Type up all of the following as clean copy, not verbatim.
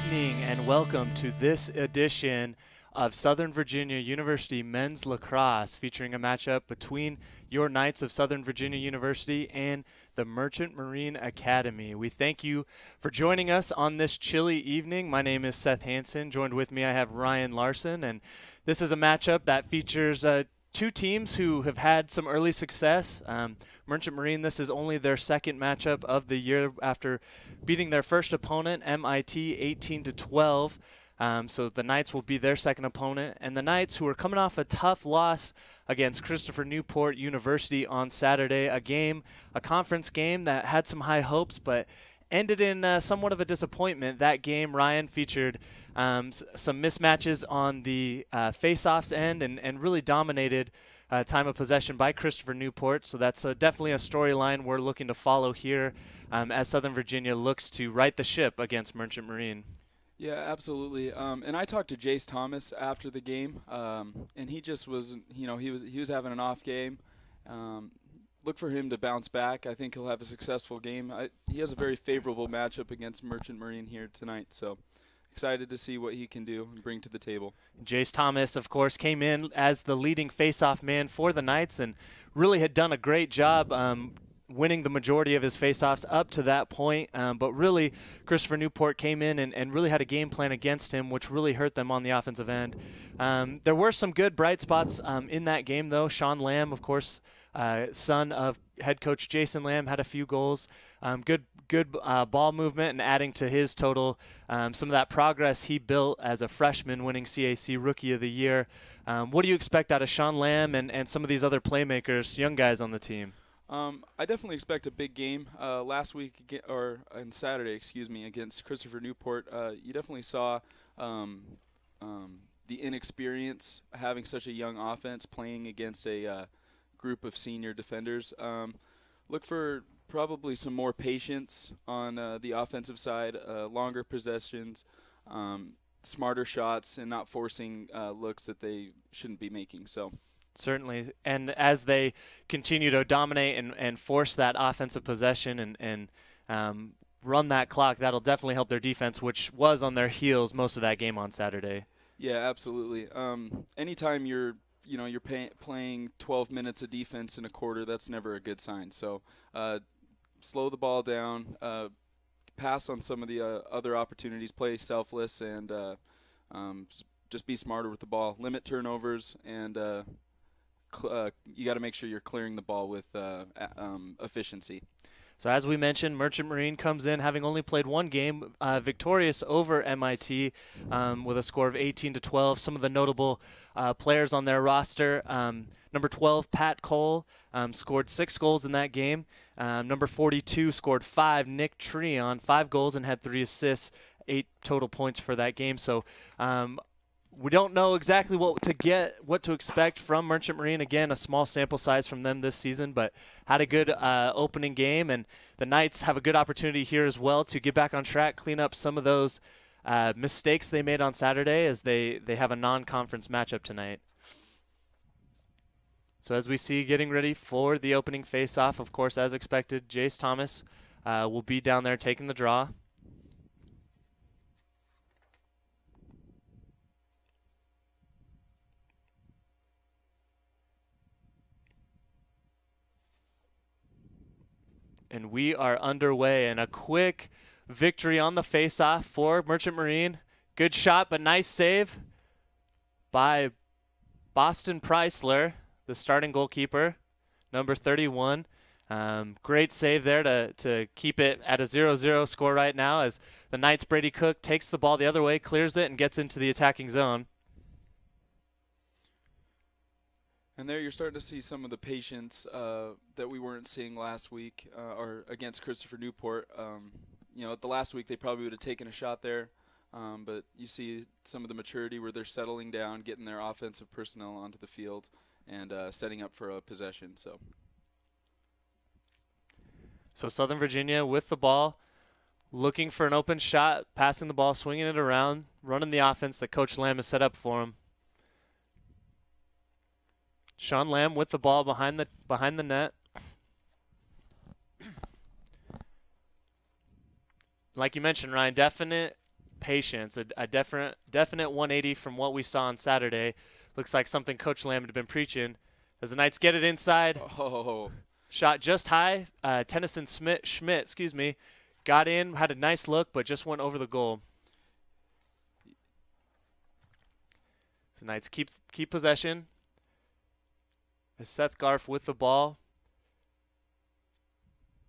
evening and welcome to this edition of Southern Virginia University Men's Lacrosse, featuring a matchup between your Knights of Southern Virginia University and the Merchant Marine Academy. We thank you for joining us on this chilly evening. My name is Seth Hansen. Joined with me I have Ryan Larson, and this is a matchup that features two teams who have had some early success. Merchant Marine, this is only their second matchup of the year after beating their first opponent, MIT, 18-12. So the Knights will be their second opponent. And the Knights, who are coming off a tough loss against Christopher Newport University on Saturday, a conference game that had some high hopes, but ended in somewhat of a disappointment. That game, Ryan, featured some mismatches on the face-offs end and really dominated time of possession by Christopher Newport. So that's definitely a storyline we're looking to follow here as Southern Virginia looks to right the ship against Merchant Marine. Yeah, absolutely. And I talked to Jace Thomas after the game, and he just was, he was having an off game. Look for him to bounce back. I think he'll have a successful game. He has a very favorable matchup against Merchant Marine here tonight, so excited to see what he can do and bring to the table. Jace Thomas, of course, came in as the leading face-off man for the Knights and really had done a great job winning the majority of his face-offs up to that point. But really, Christopher Newport came in and really had a game plan against him, which really hurt them on the offensive end. There were some good bright spots in that game, though. Sean Lamb, of course, son of head coach Jason Lamb, had a few goals. Good ball movement and adding to his total some of that progress he built as a freshman, winning CAC Rookie of the Year. What do you expect out of Sean Lamb and some of these other playmakers, young guys on the team? I definitely expect a big game. Last week, or on Saturday, against Christopher Newport, you definitely saw the inexperience having such a young offense playing against a group of senior defenders. Look for probably some more patience on the offensive side, longer possessions, smarter shots, and not forcing looks that they shouldn't be making. So. Certainly, and as they continue to dominate and force that offensive possession and run that clock, that'll definitely help their defense, which was on their heels most of that game on Saturday. Yeah, absolutely. Anytime you're playing 12 minutes of defense in a quarter, that's never a good sign. So slow the ball down, pass on some of the other opportunities, play selfless, and just be smarter with the ball. Limit turnovers, and you got to make sure you're clearing the ball with efficiency. So as we mentioned, Merchant Marine comes in having only played one game, victorious over MIT with a score of 18-12. Some of the notable players on their roster, number 12, Pat Cole, scored 6 goals in that game. Number 42 scored 5, Nick Treon, 5 goals and had 3 assists, 8 total points for that game. So we don't know exactly what to expect from Merchant Marine. Again, a small sample size from them this season, but had a good opening game, and the Knights have a good opportunity here as well to get back on track, clean up some of those mistakes they made on Saturday as they have a non-conference matchup tonight. So as we see, getting ready for the opening face-off, of course, as expected, Jace Thomas will be down there taking the draw. And we are underway, and a quick victory on the face-off for Merchant Marine. Good shot, but nice save by Boston Preisler, the starting goalkeeper, number 31. Great save there to keep it at a 0-0 score right now as the Knights' Brady Cook takes the ball the other way, clears it, and gets into the attacking zone. And there you're starting to see some of the patience that we weren't seeing last week or against Christopher Newport. The last week they probably would have taken a shot there, but you see some of the maturity where they're settling down, getting their offensive personnel onto the field, and setting up for a possession. So Southern Virginia with the ball, looking for an open shot, passing the ball, swinging it around, running the offense that Coach Lamb has set up for them. Sean Lamb with the ball behind the net. Like you mentioned, Ryan, definite patience, a definite 180 from what we saw on Saturday. Looks like something Coach Lamb had been preaching. As the Knights get it inside, shot just high. Tennyson Schmidt, got in, had a nice look, but just went over the goal. So the Knights keep possession. As Seth Garf with the ball.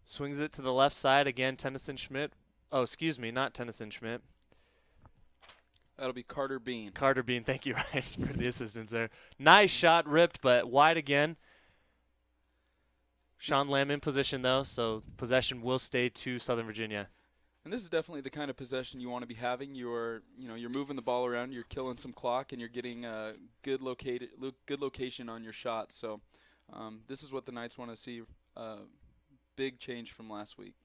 Swings it to the left side again. Tennyson Schmidt. Oh, excuse me, not Tennyson Schmidt. That'll be Carter Bean. Carter Bean, thank you, Ryan, for the assistance there. Nice shot, ripped, but wide again. Sean Lamb in position, though, so possession will stay to Southern Virginia. And this is definitely the kind of possession you want to be having. You're moving the ball around, you're killing some clock, and you're getting a good location on your shot. So this is what the Knights want to see. Big change from last week.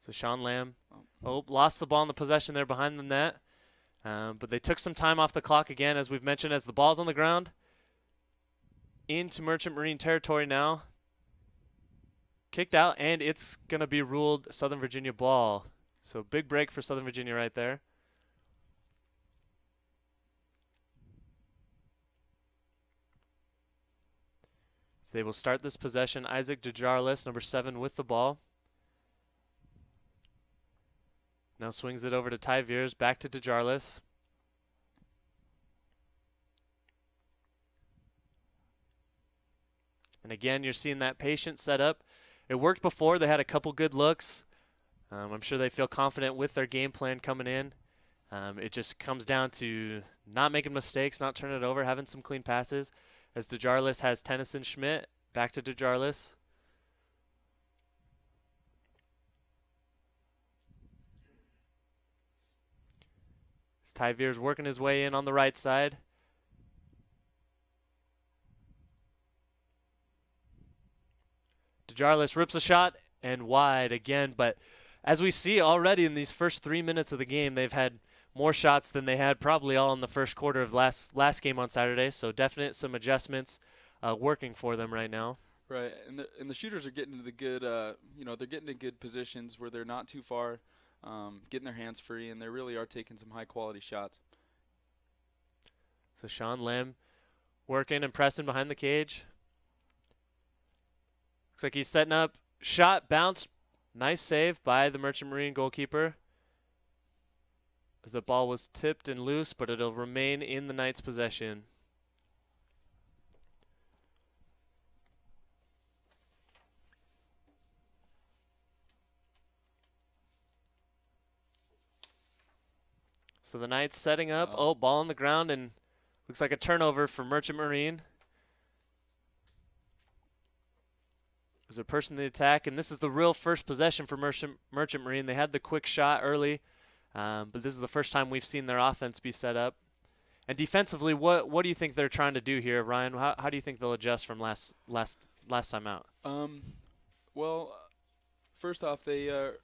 So Sean Lamb, lost the ball in the possession there behind the net. But they took some time off the clock again, as we've mentioned, as the ball's on the ground. Into Merchant Marine territory now. Kicked out, and it's going to be ruled Southern Virginia ball. So big break for Southern Virginia right there. So they will start this possession. Isaac DeJarlis, number 7, with the ball. Now swings it over to Ty Veers, back to DeJarlis. And again, you're seeing that patient setup. It worked before. They had a couple good looks. I'm sure they feel confident with their game plan coming in. It just comes down to not making mistakes, not turning it over, having some clean passes. As DeJarlis has Tennyson Schmidt, back to DeJarlis. Ty Veers working his way in on the right side. DeJarlis rips a shot and wide again, but as we see already in these first 3 minutes of the game, they've had more shots than they had probably all in the first quarter of last game on Saturday, so definite some adjustments working for them right now. Right, and the shooters are getting to the good, they're getting to good positions where they're not too far. Getting their hands free, and they really are taking some high-quality shots. So Sean Lamb working and pressing behind the cage. Looks like he's setting up. Shot, bounce. Nice save by the Merchant Marine goalkeeper. As the ball was tipped and loose, but it'll remain in the Knights' possession. So the Knights setting up. Oh, ball on the ground, and looks like a turnover for Merchant Marine. There's a person in the attack, and this is the real first possession for Merchant Marine. They had the quick shot early, but this is the first time we've seen their offense be set up. And defensively, what do you think they're trying to do here, Ryan? How do you think they'll adjust from last time out? Well, first off, they're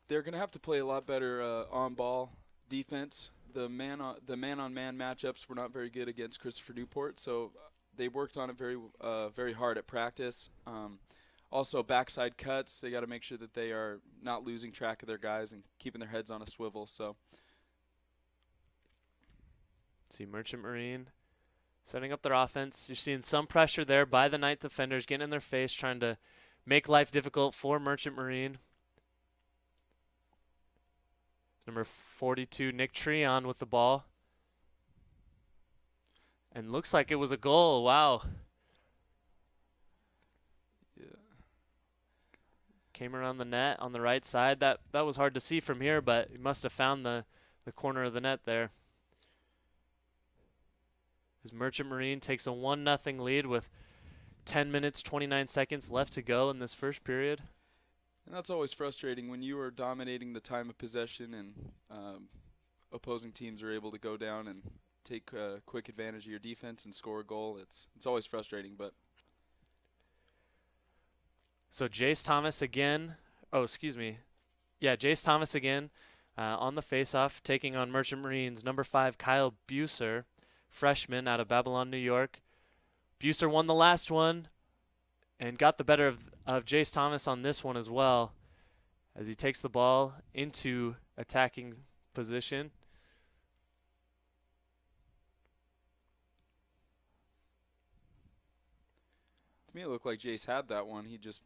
going to have to play a lot better on-ball defense. The man-on-man matchups were not very good against Christopher Newport, so they worked on it very hard at practice. Also, backside cuts, they got to make sure that they are not losing track of their guys and keeping their heads on a swivel. So, see Merchant Marine setting up their offense. You're seeing some pressure there by the Knight defenders, getting in their face, trying to make life difficult for Merchant Marine. Number 42, Nick Treon with the ball. And looks like it was a goal. Wow. Yeah. Came around the net on the right side. That was hard to see from here, but he must have found the corner of the net there. As Merchant Marine takes a 1-0 lead with 10 minutes, 29 seconds left to go in this first period. And that's always frustrating when you are dominating the time of possession and opposing teams are able to go down and take quick advantage of your defense and score a goal. It's always frustrating, but. So Jace Thomas again. Oh, excuse me. Yeah, Jace Thomas again on the faceoff, taking on Merchant Marines. Number 5, Kyle Buser, freshman out of Babylon, New York. Buser won the last one and got the better of Jace Thomas on this one as well, as he takes the ball into attacking position. To me, it looked like Jace had that one. He just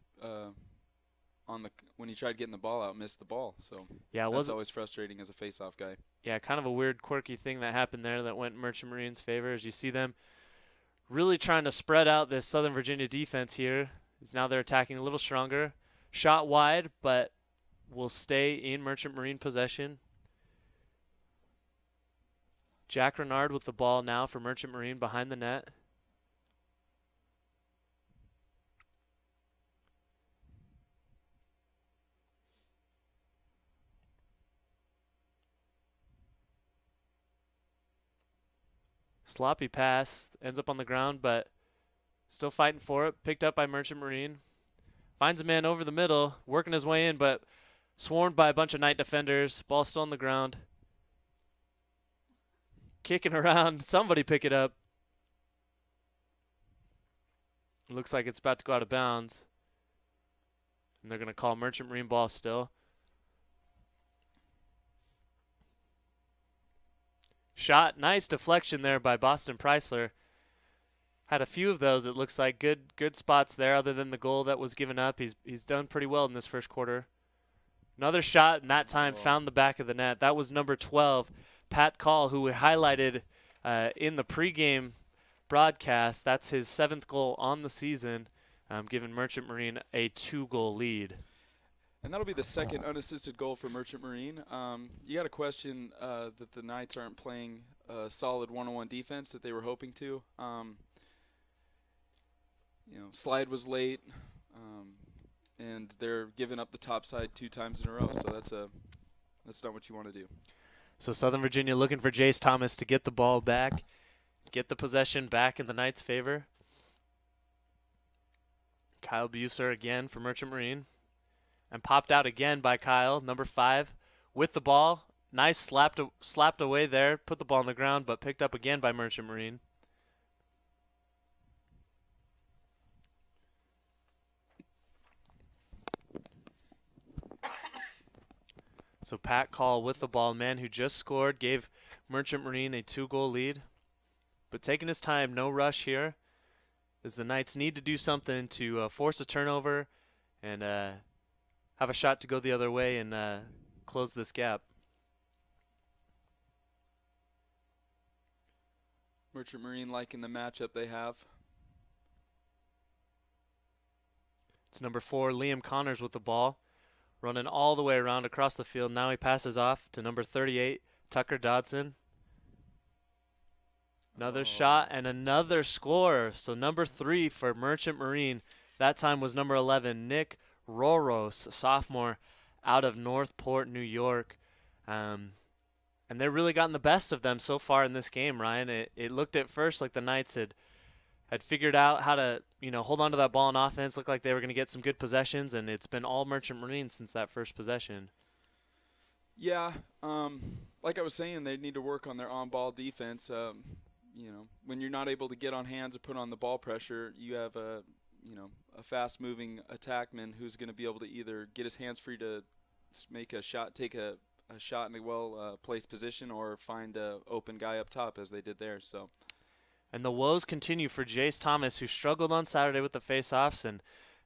when he tried getting the ball out, missed the ball. So yeah, that's always frustrating as a face-off guy. Yeah, kind of a weird, quirky thing that happened there that went Merchant Marine's favor. As you see them really trying to spread out this Southern Virginia defense here. Is now they're attacking a little stronger. Shot wide, but will stay in Merchant Marine possession. Jack Renard with the ball now for Merchant Marine behind the net. Sloppy pass, ends up on the ground, but still fighting for it. Picked up by Merchant Marine. Finds a man over the middle, working his way in, but swarmed by a bunch of Knight defenders. Ball still on the ground. Kicking around. Somebody pick it up. Looks like it's about to go out of bounds. And they're going to call Merchant Marine ball still. Shot, nice deflection there by Boston Preisler. Had a few of those. It looks like good spots there. Other than the goal that was given up, he's done pretty well in this first quarter. Another shot, and that time found the back of the net. That was number 12, Pat Call, who we highlighted in the pregame broadcast. That's his 7th goal on the season, giving Merchant Marine a 2-goal lead. And that'll be the second unassisted goal for Merchant Marine. You got to question that the Knights aren't playing a solid one-on-one defense that they were hoping to. Slide was late, and they're giving up the top side 2 times in a row. So that's not what you want to do. So Southern Virginia looking for Jace Thomas to get the ball back, get the possession back in the Knights' favor. Kyle Buser again for Merchant Marine. And popped out again by Kyle, number 5, with the ball. Nice slapped away there, put the ball on the ground, but picked up again by Merchant Marine. So Pat Call with the ball, man who just scored, gave Merchant Marine a 2-goal lead. But taking his time, no rush here, as the Knights need to do something to force a turnover and have a shot to go the other way and close this gap. Merchant Marine liking the matchup they have. It's number 4, Liam Connors with the ball, running all the way around across the field. Now he passes off to number 38, Tucker Dodson. Another shot and another score. So number 3 for Merchant Marine. That time was number 11, Nick Roros, sophomore out of Northport, New York. And they're really gotten the best of them so far in this game, Ryan. It looked at first like the Knights had figured out how to, hold on to that ball on offense. Looked like they were going to get some good possessions, and it's been all Merchant Marine since that first possession. Yeah, like I was saying, they need to work on their on-ball defense. When you're not able to get on hands or put on the ball pressure, you have a fast-moving attackman who's going to be able to either get his hands free to make a shot, take a shot in a well-placed position, or find an open guy up top, as they did there. So, and the woes continue for Jace Thomas, who struggled on Saturday with the face-offs,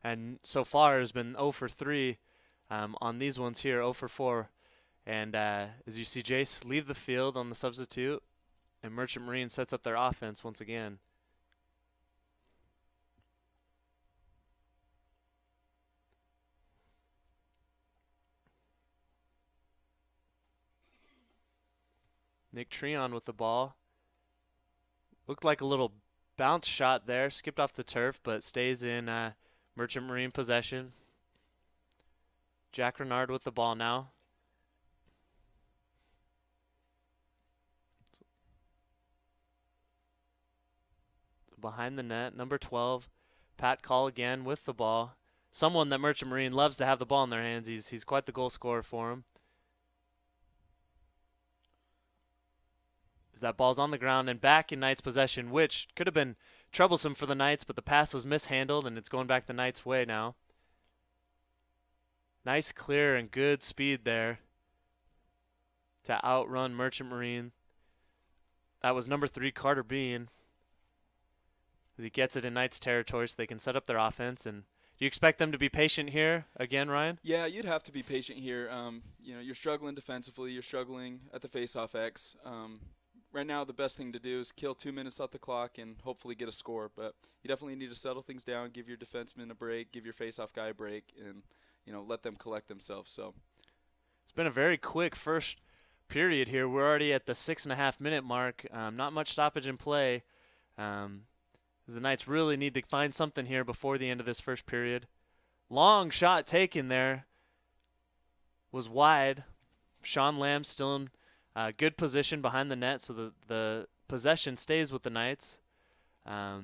and so far has been 0 for 3 on these ones here, 0 for 4. And as you see Jace leave the field on the substitute, and Merchant Marine sets up their offense once again. Nick Treon with the ball. Looked like a little bounce shot there. Skipped off the turf, but stays in Merchant Marine possession. Jack Renard with the ball now. Behind the net, number 12, Pat Call again with the ball. Someone that Merchant Marine loves to have the ball in their hands. He's quite the goal scorer for him. That ball's on the ground and back in Knights' possession, which could have been troublesome for the Knights, but the pass was mishandled, and it's going back the Knights' way now. Nice clear and good speed there. to outrun Merchant Marine. That was number 3, Carter Bean. He gets it in Knights territory so they can set up their offense. And do you expect them to be patient here again, Ryan? Yeah, you'd have to be patient here. You're struggling defensively. You're struggling at the face-off X. Right now, the best thing to do is kill 2 minutes off the clock and hopefully get a score. But you definitely need to settle things down, give your defenseman a break, give your face-off guy a break, and let them collect themselves. So it's been a very quick first period here. We're already at the 6.5-minute mark. Not much stoppage in play. The Knights really need to find something here before the end of this first period. Long shot taken there. Was wide. Sean Lamb still in good position behind the net, so the possession stays with the Knights. As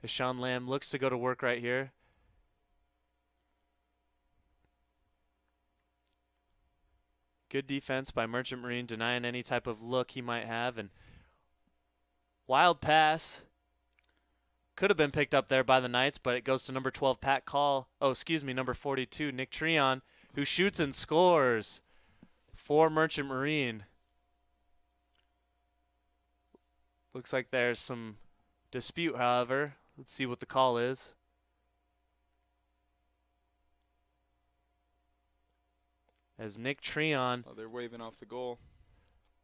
Sean Lamb looks to go to work right here. Good defense by Merchant Marine, denying any type of look he might have. And wild pass. Could have been picked up there by the Knights, but it goes to number 12, Pat Call. Oh, excuse me, number 42, Nick Treon, who shoots and scores for Merchant Marine. Looks like there's some dispute, however. Let's see what the call is. As Nick Treon. Oh, they're waving off the goal.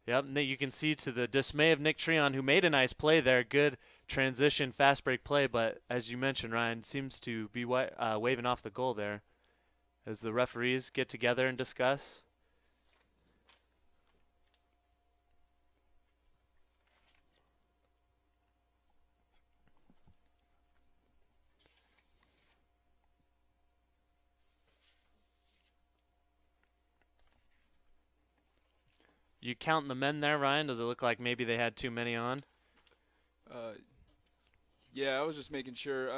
Yep, you can see to the dismay of Nick Treon, who made a nice play there. Good transition, fast break play, but as you mentioned, Ryan, seems to be waving off the goal there as the referees get together and discuss. You counting the men there, Ryan? Does it look like maybe they had too many on? Yeah, I was just making sure.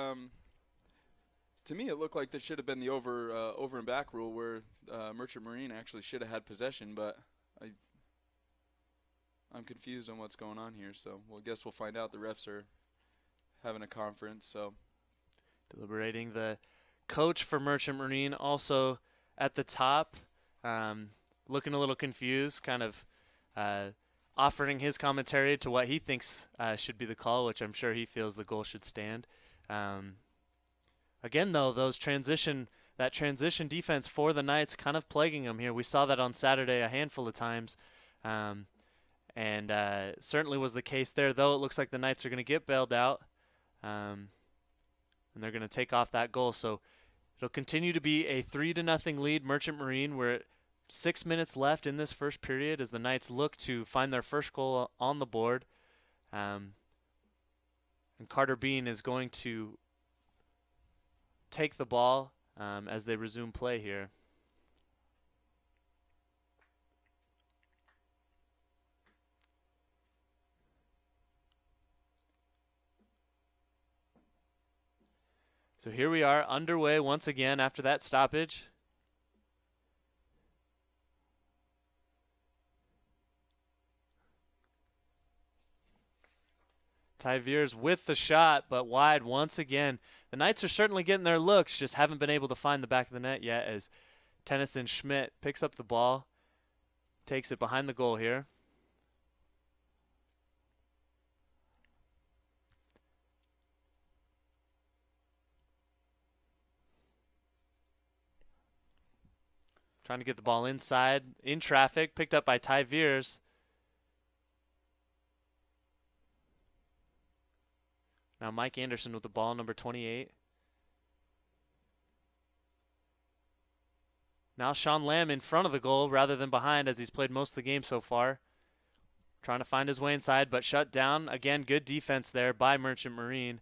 To me, it looked like there should have been the over and back rule where Merchant Marine actually should have had possession, but I'm confused on what's going on here. So, I guess we'll find out. The refs are having a conference. So, deliberating. The coach for Merchant Marine also at the top, looking a little confused, kind of offering his commentary to what he thinks should be the call, which I'm sure he feels the goal should stand. Again, though, that transition defense for the Knights kind of plaguing them here. We saw that on Saturday a handful of times, and certainly was the case there, though. It looks like the Knights are going to get bailed out, and they're going to take off that goal. So it'll continue to be a 3-0 lead, Merchant Marine. We're at 6 minutes left in this first period as the Knights look to find their first goal on the board. And Carter Bean is going to take the ball as they resume play here. So here we are underway once again after that stoppage. Ty Veers with the shot, but wide once again. The Knights are certainly getting their looks, just haven't been able to find the back of the net yet as Tennyson Schmidt picks up the ball, takes it behind the goal here. Trying to get the ball inside, in traffic, picked up by Ty Veers. Now Mike Anderson with the ball, number 28. Now Sean Lamb in front of the goal rather than behind as he's played most of the game so far. Trying to find his way inside, but shut down. Again, good defense there by Merchant Marine.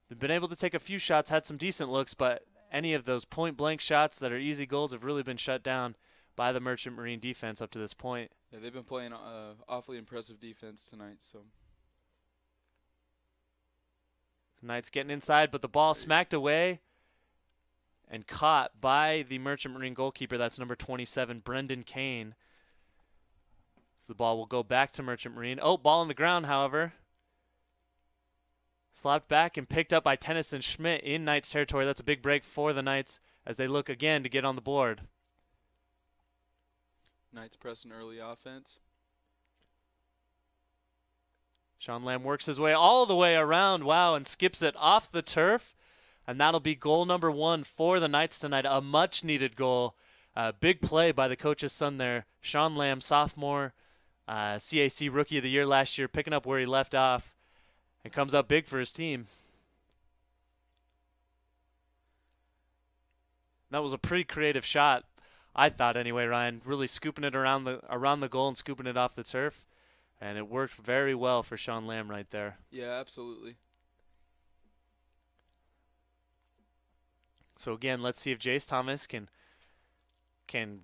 They've been able to take a few shots, had some decent looks, but any of those point-blank shots that are easy goals have really been shut down by the Merchant Marine defense up to this point. Yeah, they've been playing awfully impressive defense tonight. So the Knights getting inside, but the ball smacked away and caught by the Merchant Marine goalkeeper. That's number 27, Brendan Kane. The ball will go back to Merchant Marine. Oh, ball on the ground, however. Slapped back and picked up by Tennyson Schmidt in Knights territory. That's a big break for the Knights as they look again to get on the board. Knights press an early offense. Sean Lamb works his way all the way around, wow, and skips it off the turf. And that'll be goal number 1 for the Knights tonight, a much-needed goal. Big play by the coach's son there. Sean Lamb, sophomore, CAC Rookie of the Year last year, picking up where he left off and comes up big for his team. That was a pretty creative shot, I thought anyway, Ryan. Really scooping it around the goal and scooping it off the turf. And it worked very well for Sean Lamb right there. Yeah, absolutely. So again, let's see if Jace Thomas can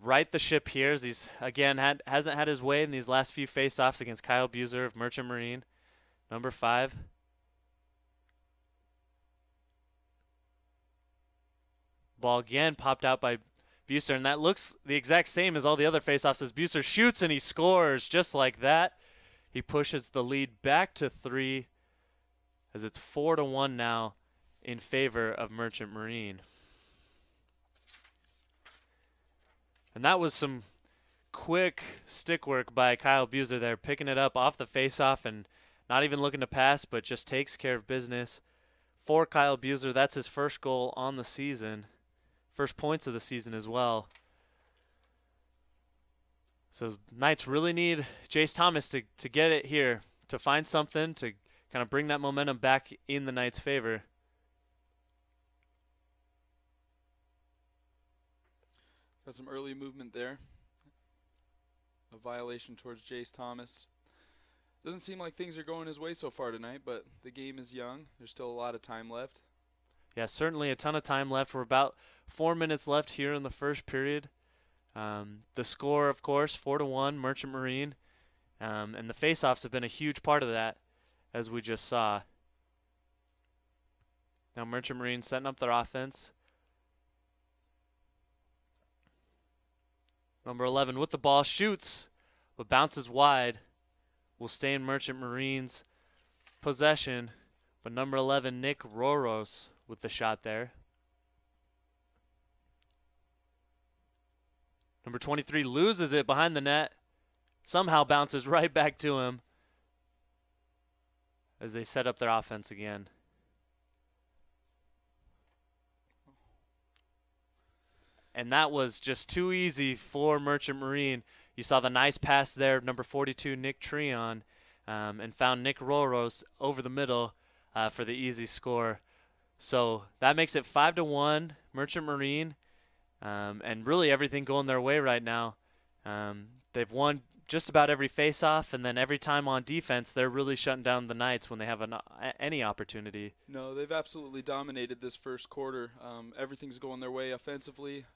right the ship here, as he's again hasn't had his way in these last few face-offs against Kyle Buser of Merchant Marine, number 5. Ball again popped out by Buser, and that looks the exact same as all the other face-offs as Buser shoots and he scores just like that. He pushes the lead back to 3 as it's 4-1 now in favor of Merchant Marine. And that was some quick stick work by Kyle Buser there, picking it up off the face-off and not even looking to pass, but just takes care of business. For Kyle Buser, that's his first goal on the season. First points of the season as well. So Knights really need Jace Thomas to get it here, to find something, to kind of bring that momentum back in the Knights' favor. Got some early movement there. A violation towards Jace Thomas. Doesn't seem like things are going his way so far tonight, but the game is young. There's still a lot of time left. Yeah, certainly a ton of time left. We're about 4 minutes left here in the first period. The score, of course, 4-1, Merchant Marine. And the face-offs have been a huge part of that, as we just saw. Now Merchant Marine setting up their offense. Number 11 with the ball, shoots, but bounces wide. Will stay in Merchant Marine's possession, but number 11, Nick Roros, with the shot there. Number 23 loses it behind the net. Somehow bounces right back to him as they set up their offense again. And that was just too easy for Merchant Marine. You saw the nice pass there, number 42, Nick Treon, and found Nick Roros over the middle for the easy score. So that makes it 5-1, Merchant Marine, and really everything going their way right now. They've won just about every face-off, and then every time on defense, they're really shutting down the Knights when they have any opportunity. No, they've absolutely dominated this first quarter. Everything's going their way offensively,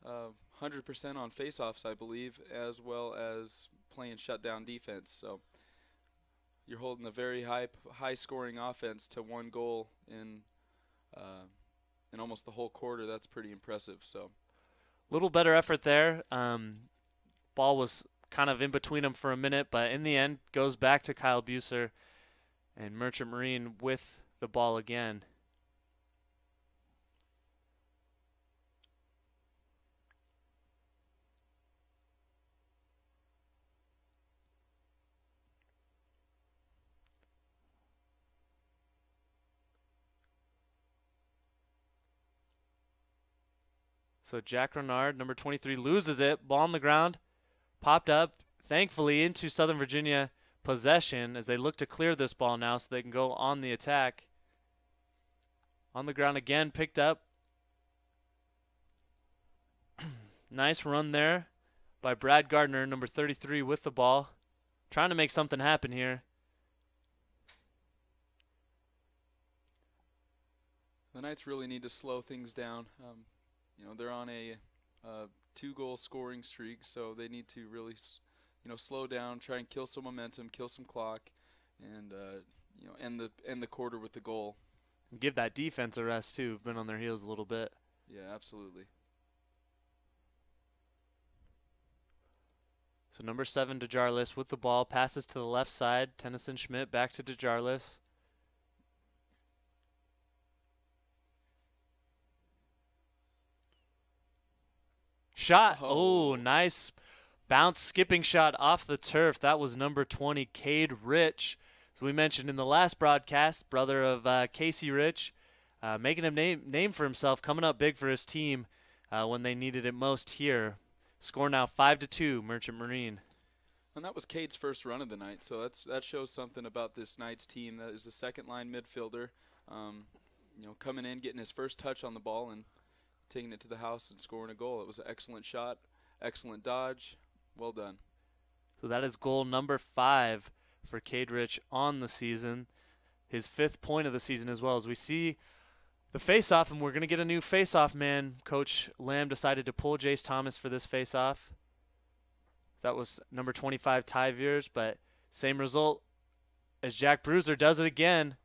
100% on face-offs, I believe, as well as playing shutdown defense. So you're holding a very high-scoring offense to 1 goal in almost the whole quarter. That's pretty impressive. So, little better effort there. Ball was kind of in between them for a minute, but in the end goes back to Kyle Buser, and Merchant Marine with the ball again. So Jack Renard, number 23, loses it. Ball on the ground. Popped up, thankfully, into Southern Virginia possession as they look to clear this ball now so they can go on the attack. On the ground again, picked up. Nice run there by Brad Gardner, number 33, with the ball. Trying to make something happen here. The Knights really need to slow things down. They're on a 2-goal scoring streak, so they need to really, slow down, try and kill some momentum, kill some clock, and end the quarter with the goal. And give that defense a rest too. Who've been on their heels a little bit. Yeah, absolutely. So number 7, DeJarlis with the ball, passes to the left side. Tennyson Schmidt back to DeJarlis. Shot. Oh, nice Bounce skipping shot off the turf. That was number 20, Cade Rich. As we mentioned in the last broadcast, brother of Casey Rich, making a name for himself, coming up big for his team when they needed it most here. Score now 5-2, Merchant Marine. And that was Cade's first run of the night, so that shows something about this Knights team. That is a second-line midfielder, coming in, getting his first touch on the ball, and taking it to the house and scoring a goal. It was an excellent shot, excellent dodge. Well done. So that is goal number 5 for Cade Rich on the season. His 5th point of the season as well. As we see the face-off, and we're going to get a new face-off man. Coach Lamb decided to pull Jace Thomas for this face-off. That was number 25, Ty Veers, but same result as Jack Bruiser does it again.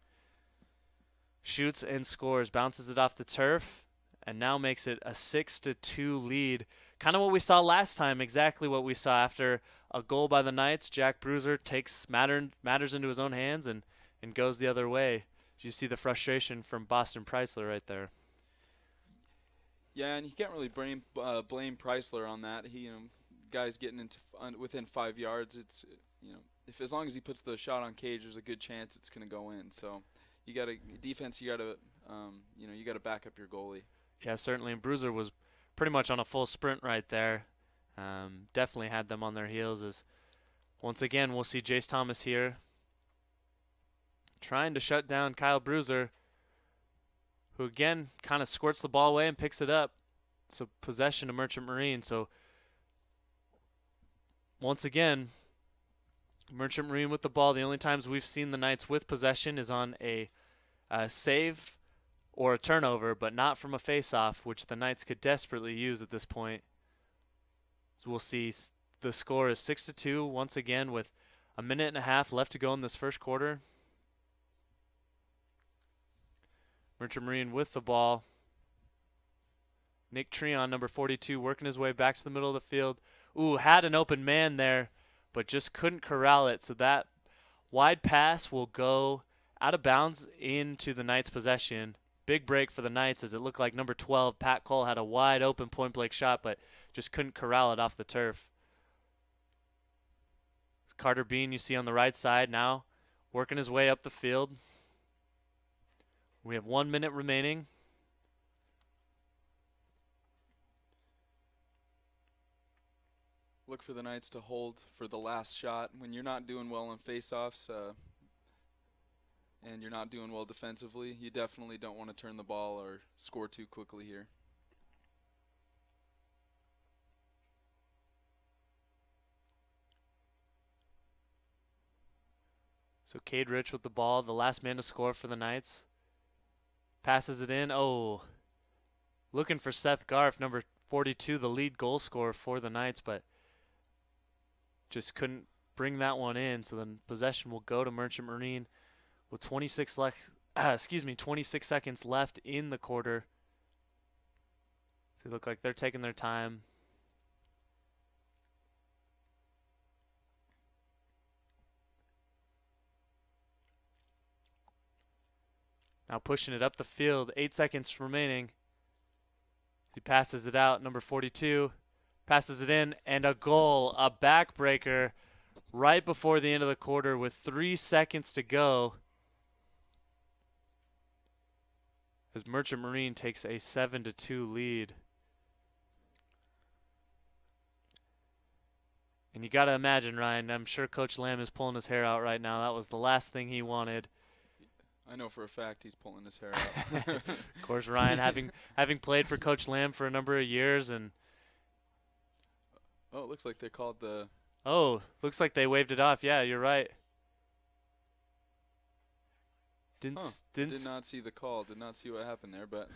Shoots and scores, bounces it off the turf, and now makes it a 6-2 lead. Kind of what we saw last time, exactly what we saw after a goal by the Knights. Jack Bruiser takes matters into his own hands and goes the other way. You see the frustration from Boston Preisler right there. Yeah, and you can't really blame Preisler on that. He, guys getting into within 5 yards. It's if as long as he puts the shot on cage, there's a good chance it's going to go in. So you got to defense. You got to you got to back up your goalie. Yeah, certainly. And Bruiser was pretty much on a full sprint right there. Definitely had them on their heels. As once again, we'll see Jace Thomas here trying to shut down Kyle Bruiser, who again kind of squirts the ball away and picks it up. So possession to Merchant Marine. So once again, Merchant Marine with the ball. The only times we've seen the Knights with possession is on a save or a turnover, but not from a face-off, which the Knights could desperately use at this point. So we'll see the score is 6-2 once again with a minute and a half left to go in this first quarter. Merchant Marine with the ball. Nick Treon, number 42, working his way back to the middle of the field. Ooh, had an open man there, but just couldn't corral it. So that wide pass will go out of bounds into the Knights' possession. Big break for the Knights as it looked like number 12, Pat Cole, had a wide open point-blank shot, but just couldn't corral it off the turf. It's Carter Bean you see on the right side now, working his way up the field. We have 1 minute remaining. Look for the Knights to hold for the last shot. When you're not doing well in face-offs and you're not doing well defensively, you definitely don't want to turn the ball or score too quickly here. So Cade Rich with the ball, the last man to score for the Knights. Passes it in. Oh, looking for Seth Garf, number 42, the lead goal scorer for the Knights, but just couldn't bring that one in. So then possession will go to Merchant Marine with 26 seconds left in the quarter. They look like they're taking their time. Now pushing it up the field, 8 seconds remaining. He passes it out, number 42, passes it in, and a goal, a backbreaker right before the end of the quarter with 3 seconds to go. As Merchant Marine takes a 7-2 lead. And you got to imagine, Ryan, I'm sure Coach Lamb is pulling his hair out right now. That was the last thing he wanted. I know for a fact he's pulling his hair out. Of course, Ryan, having played for Coach Lamb for a number of years, and it looks like they called the. Oh, looks like they waved it off. Yeah, you're right. Did not see the call. Did not see what happened there, but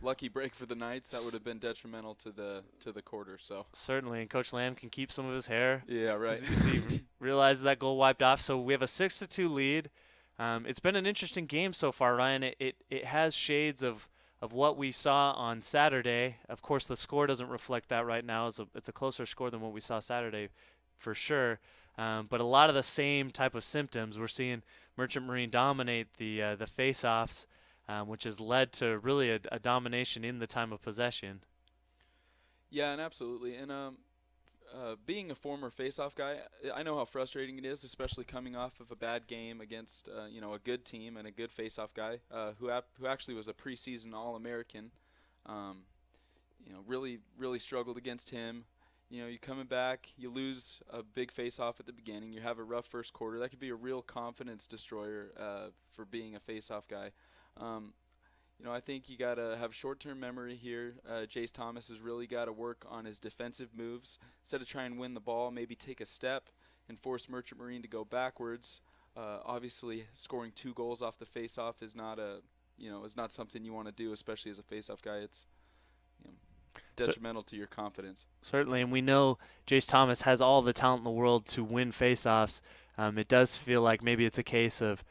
lucky break for the Knights. That would have been detrimental to the quarter. So certainly, and Coach Lamb can keep some of his hair. Yeah, right. As he realizes that goal wiped off. So we have a 6-2 lead. It's been an interesting game so far, Ryan. It has shades of what we saw on Saturday. Of course, the score doesn't reflect that right now. It's a closer score than what we saw Saturday, for sure. But a lot of the same type of symptoms. We're seeing Merchant Marine dominate the face-offs, which has led to really a domination in the time of possession. Yeah, and absolutely. And being a former face-off guy, I know how frustrating it is, especially coming off of a bad game against a good team and a good face-off guy who actually was a preseason All-American. Really struggled against him. You're coming back, you lose a big face-off at the beginning, you have a rough first quarter. That could be a real confidence destroyer for being a face-off guy. I think you got to have short-term memory here. Jace Thomas has really got to work on his defensive moves. Instead of trying to win the ball, maybe take a step and force Merchant Marine to go backwards. Obviously, scoring 2 goals off the face-off is not something you want to do, especially as a face-off guy. It's detrimental to your confidence. Certainly, and we know Jace Thomas has all the talent in the world to win face-offs. It does feel like maybe it's a case of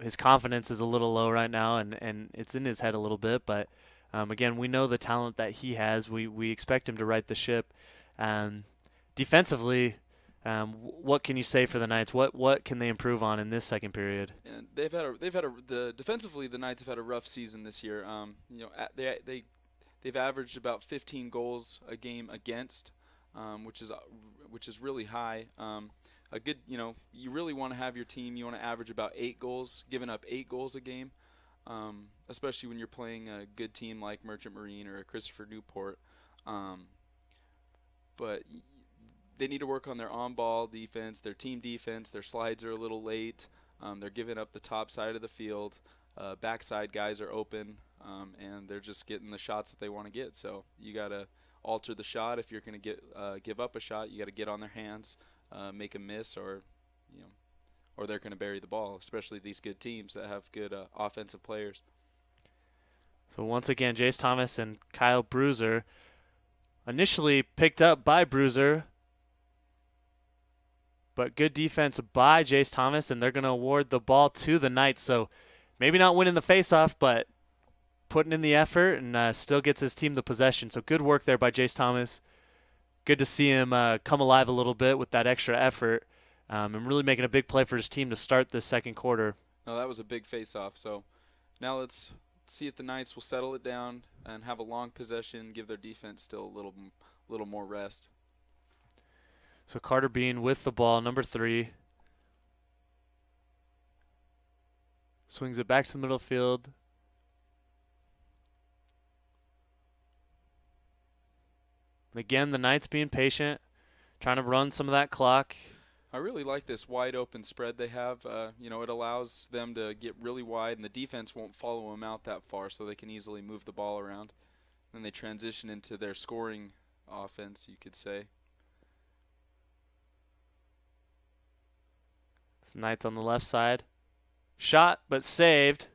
his confidence is a little low right now, and it's in his head a little bit. But again, we know the talent that he has. We expect him to right the ship. Defensively, what can you say for the Knights? What can they improve on in this second period? And defensively, the Knights have had a rough season this year. They've averaged about 15 goals a game against, which is really high. A good, you really want to have your team. You want to average about 8 goals, giving up 8 goals a game, especially when you're playing a good team like Merchant Marine or a Christopher Newport. But they need to work on their on-ball defense, their team defense. Their slides are a little late. They're giving up the top side of the field. Backside guys are open, and they're just getting the shots that they want to get. So you got to alter the shot. If you're going to give up a shot, you got to get on their hands. Make a miss, or they're going to bury the ball, especially these good teams that have good offensive players. So once again, Jace Thomas and Kyle Bruiser, initially picked up by Bruiser, but good defense by Jace Thomas, and they're going to award the ball to the Knights. So maybe not winning the faceoff, but putting in the effort, and still gets his team the possession. So good work there by Jace Thomas. Good to see him come alive a little bit with that extra effort, and really making a big play for his team to start this second quarter. No, that was a big face-off. So now let's see if the Knights will settle it down and have a long possession, give their defense still a little more rest. So Carter Bean with the ball, number 3. Swings it back to the middle field. Again, the Knights being patient, trying to run some of that clock. I really like this wide open spread they have. It allows them to get really wide, and the defense won't follow them out that far, so they can easily move the ball around. Then they transition into their scoring offense, you could say. It's Knights on the left side. Shot, but saved.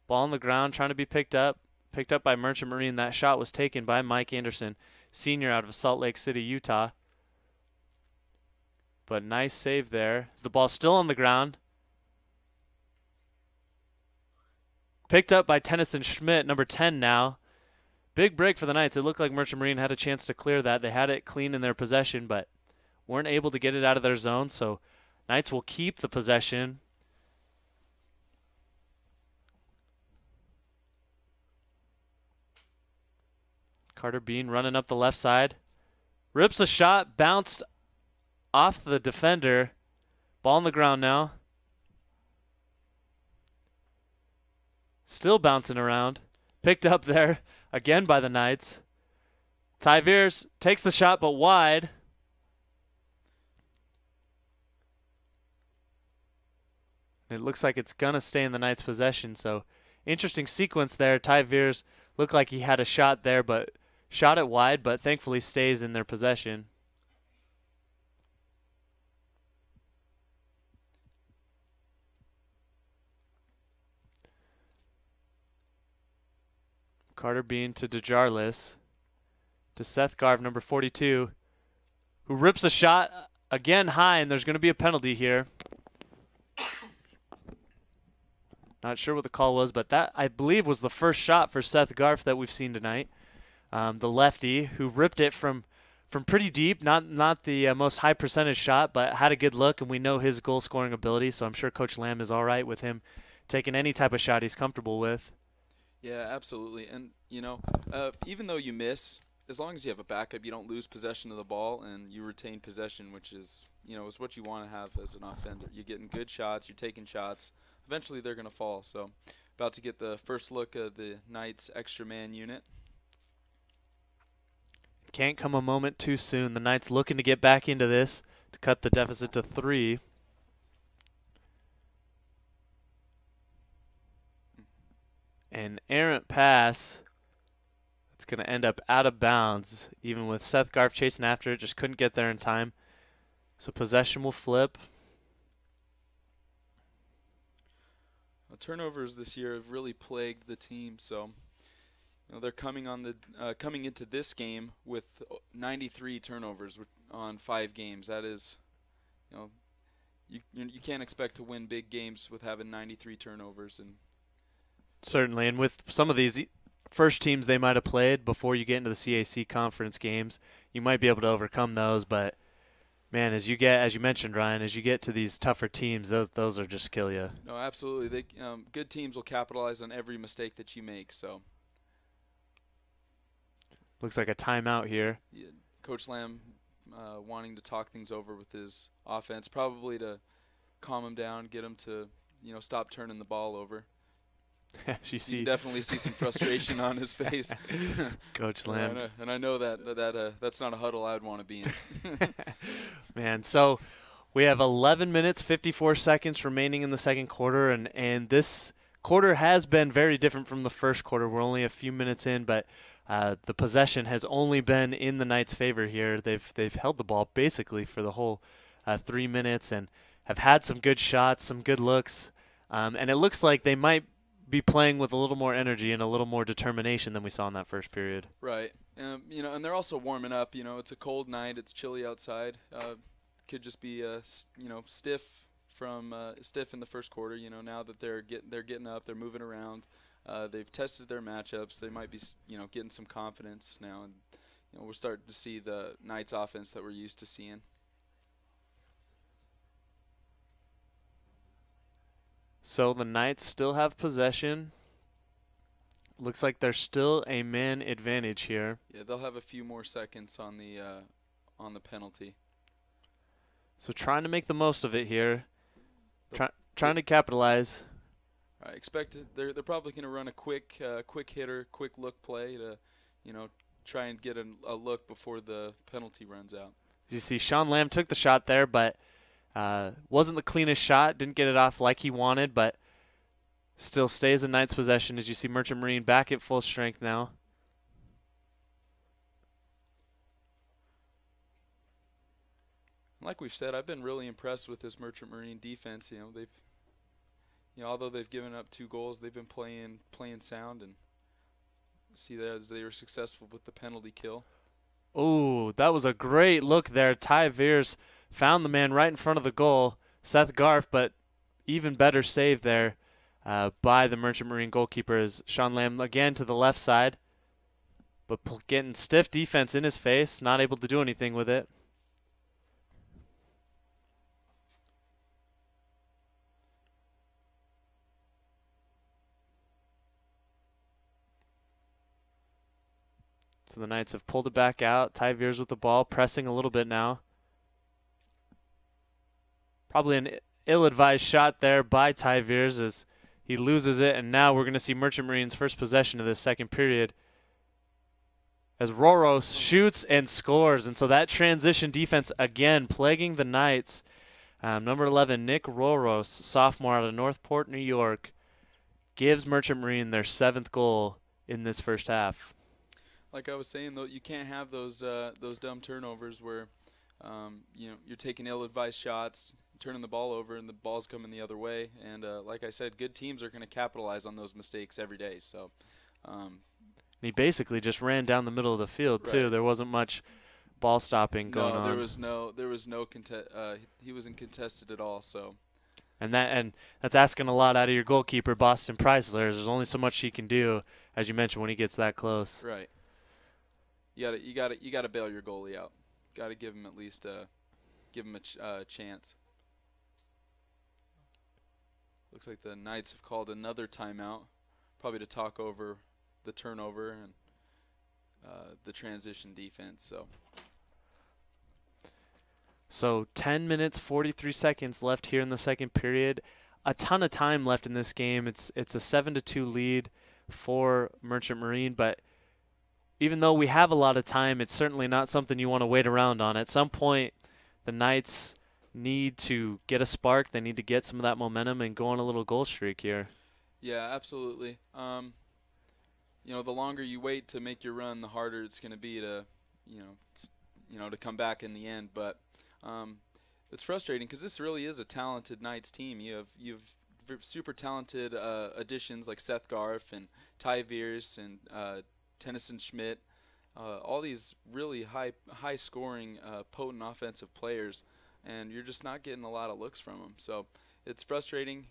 Ball on the ground, trying to be picked up. Picked up by Merchant Marine. That shot was taken by Mike Anderson, senior out of Salt Lake City, Utah. But nice save there. Is the ball still on the ground? Picked up by Tennyson Schmidt, number 10 now. Big break for the Knights. It looked like Merchant Marine had a chance to clear that. They had it clean in their possession, but weren't able to get it out of their zone. So Knights will keep the possession. Carter Bean running up the left side. Rips a shot, bounced off the defender. Ball on the ground now. Still bouncing around. Picked up there again by the Knights. Ty Veers takes the shot, but wide. It looks like it's going to stay in the Knights' possession. So interesting sequence there. Ty Veers looked like he had a shot there, but shot it wide, but thankfully stays in their possession. Carter Bean to DeJarlis. To Seth Garv, number 42, who rips a shot again high, and there's going to be a penalty here. Not sure what the call was, but that, I believe, was the first shot for Seth Garf that we've seen tonight. The lefty who ripped it from pretty deep, not the most high percentage shot, but had a good look, and we know his goal scoring ability, so I'm sure Coach Lamb is all right with him taking any type of shot he's comfortable with. Yeah, absolutely. And, even though you miss, as long as you have a backup, you don't lose possession of the ball and you retain possession, which is is what you want to have as an offender. You're getting good shots, you're taking shots. Eventually, they're going to fall. So, about to get the first look of the Knights' extra man unit. Can't come a moment too soon. The Knights looking to get back into this to cut the deficit to 3. An errant pass. It's going to end up out of bounds, even with Seth Garf chasing after it. Just couldn't get there in time. So possession will flip. Turnovers this year have really plagued the team. So they're coming into this game with 93 turnovers on 5 games. That is, you can't expect to win big games with having 93 turnovers. And certainly, and with some of these first teams they might have played before you get into the CAC conference games, you might be able to overcome those. But man, as you mentioned, Ryan, as you get to these tougher teams, those are just kill you. No, absolutely. Good teams will capitalize on every mistake that you make. So. Looks like a timeout here. Yeah, Coach Lamb wanting to talk things over with his offense, probably to calm him down, get him to stop turning the ball over. As you see, can definitely see some frustration on his face. Coach Lamb. And I know that's not a huddle I'd want to be in. Man, so we have 11 minutes, 54 seconds remaining in the second quarter, and this quarter has been very different from the first quarter. We're only a few minutes in, but the possession has only been in the Knights' favor here. They've held the ball basically for the whole 3 minutes and have had some good shots, some good looks, and it looks like they might be playing with a little more energy and a little more determination than we saw in that first period. Right. And they're also warming up. It's a cold night. It's chilly outside. Could just be stiff in the first quarter. Now that they're getting up, they're moving around. They've tested their matchups. They might be getting some confidence now, and we're starting to see the Knights offense that we're used to seeing. So the Knights still have possession. Looks like there's still a man advantage here. Yeah, they'll have a few more seconds on the penalty. So trying to make the most of it here. Trying to capitalize. I expect they're probably going to run a quick hitter, quick look play to, try and get a look before the penalty runs out. You see, Sean Lamb took the shot there, but wasn't the cleanest shot. Didn't get it off like he wanted, but still stays in Knights' possession. As you see, Merchant Marine back at full strength now. Like we've said, I've been really impressed with this Merchant Marine defense. They've, although they've given up 2 goals, they've been playing sound, and see there they were successful with the penalty kill. Oh, that was a great look there. Ty Veers found the man right in front of the goal, Seth Garf, but even better save there by the Merchant Marine goalkeeper as Sean Lamb again to the left side, but getting stiff defense in his face, not able to do anything with it. So the Knights have pulled it back out. Ty Veers with the ball, pressing a little bit now. Probably an ill-advised shot there by Ty Veers as he loses it, and now we're going to see Merchant Marine's first possession of this second period as Roros shoots and scores. And so that transition defense again plaguing the Knights. Number 11, Nick Roros, sophomore out of Northport, New York, gives Merchant Marine their 7th goal in this first half. Like I was saying, though, you can't have those dumb turnovers where you're taking ill-advised shots, turning the ball over, and the ball's coming the other way. And like I said, good teams are going to capitalize on those mistakes every day. So he basically just ran down the middle of the field too. Right. There wasn't much ball stopping going on. There was no contest. He wasn't contested at all. So. And that's asking a lot out of your goalkeeper, Boston Preisler. There's only so much he can do, as you mentioned, when he gets that close. Right. You got to bail your goalie out. Got to give him at least a chance. Looks like the Knights have called another timeout, probably to talk over the turnover and the transition defense. So 10 minutes, 43 seconds left here in the second period. A ton of time left in this game. It's a 7-2 lead for Merchant Marine, but even though we have a lot of time, it's certainly not something you want to wait around on. At some point, the Knights need to get a spark. They need to get some of that momentum and go on a little goal streak here. Yeah, absolutely. The longer you wait to make your run, the harder it's going to be to, to come back in the end. But it's frustrating because this really is a talented Knights team. You've super talented additions like Seth Garf and Ty Veers and Tennyson Schmidt, all these really high scoring, potent offensive players, and you're just not getting a lot of looks from them. So it's frustrating.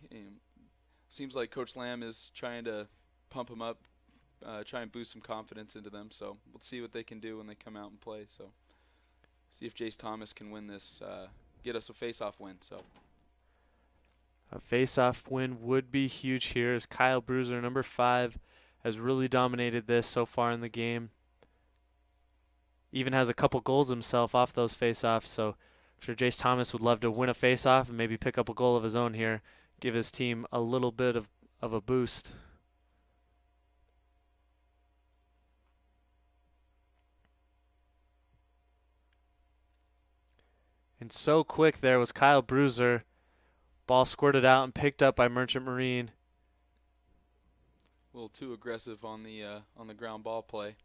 Seems like Coach Lamb is trying to pump them up, try and boost some confidence into them. So we'll see what they can do when they come out and play. So see if Jace Thomas can win this, get us a face-off win. So a face-off win would be huge here, as Kyle Bruiser, number 5, has really dominated this so far in the game. Even has a couple goals himself off those face-offs, so I'm sure Jace Thomas would love to win a face-off and maybe pick up a goal of his own here, give his team a little bit of a boost. And so quick there was Kyle Bruiser. Ball squirted out and picked up by Merchant Marine. A little too aggressive on the ground ball play.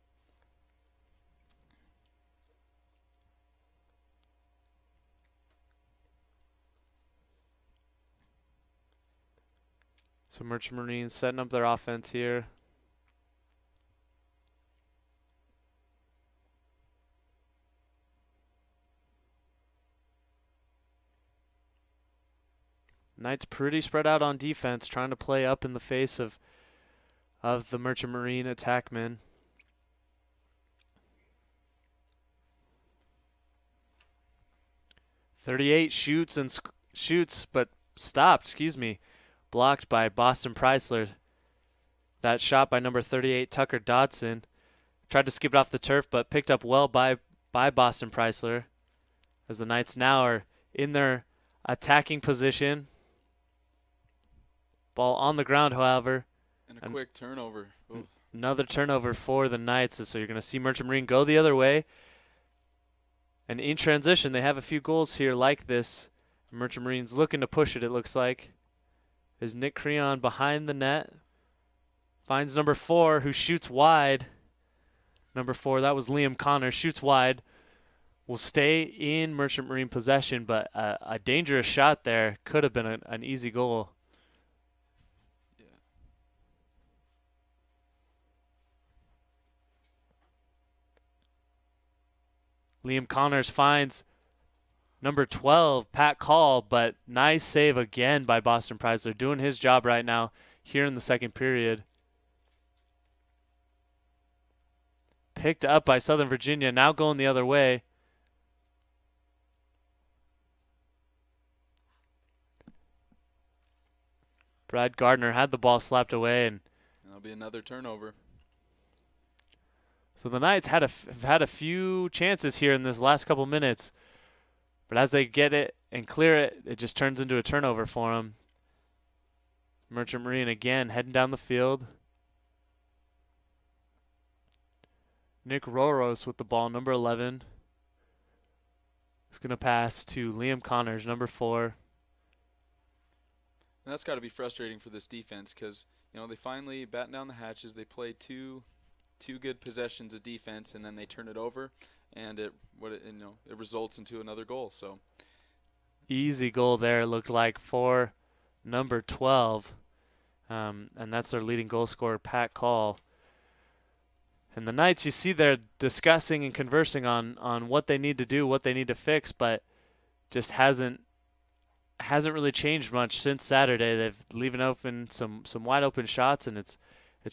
So Merchant Marine setting up their offense here. Knights pretty spread out on defense, trying to play up in the face of the Merchant Marine attackmen. .38 shoots, but stopped. Blocked by Boston Preisler. That shot by number 38, Tucker Dodson, tried to skip it off the turf, but picked up well by Boston Preisler. As the Knights now are in their attacking position. Ball on the ground, however. And a quick turnover. Another turnover for the Knights, so you're going to see Merchant Marine go the other way. And in transition, they have a few goals here like this. Merchant Marine's looking to push it looks like. Is Nick Creon behind the net. Finds number 4, who shoots wide. Number 4, that was Liam Connor, shoots wide. Will stay in Merchant Marine possession, but a dangerous shot there. Could have been an easy goal. Liam Connors finds number 12, Pat Call, but nice save again by Boston Preisler. Doing his job right now here in the second period. Picked up by Southern Virginia, now going the other way. Brad Gardner had the ball slapped away, and that'll be another turnover. So the Knights have had a few chances here in this last couple minutes, but as they get it and clear it, it just turns into a turnover for them. Merchant Marine again heading down the field. Nick Roros with the ball, number 11. He's going to pass to Liam Connors, number 4. And that's got to be frustrating for this defense because, they finally batten down the hatches. They play two good possessions of defense, and then they turn it over, and it results into another goal. So easy goal there, it looked like, for number 12, and that's their leading goal scorer, Pat Call. And the Knights, you see they're discussing and conversing on what they need to do, what they need to fix, but just hasn't really changed much since Saturday. They've leaving open some wide open shots, and it's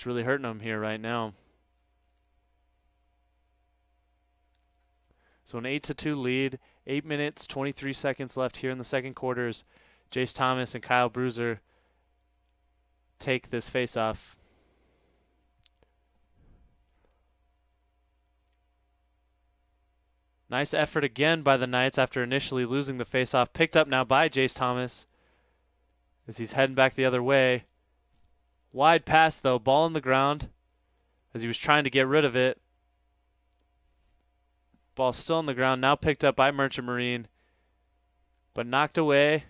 really hurting them here right now. So an 8-2 lead, 8 minutes, 23 seconds left here in the second quarters. Jace Thomas and Kyle Bruiser take this faceoff. Nice effort again by the Knights after initially losing the faceoff. Picked up now by Jace Thomas as he's heading back the other way. Wide pass, though. Ball on the ground as he was trying to get rid of it. Ball still on the ground. Now picked up by Merchant Marine, but knocked away.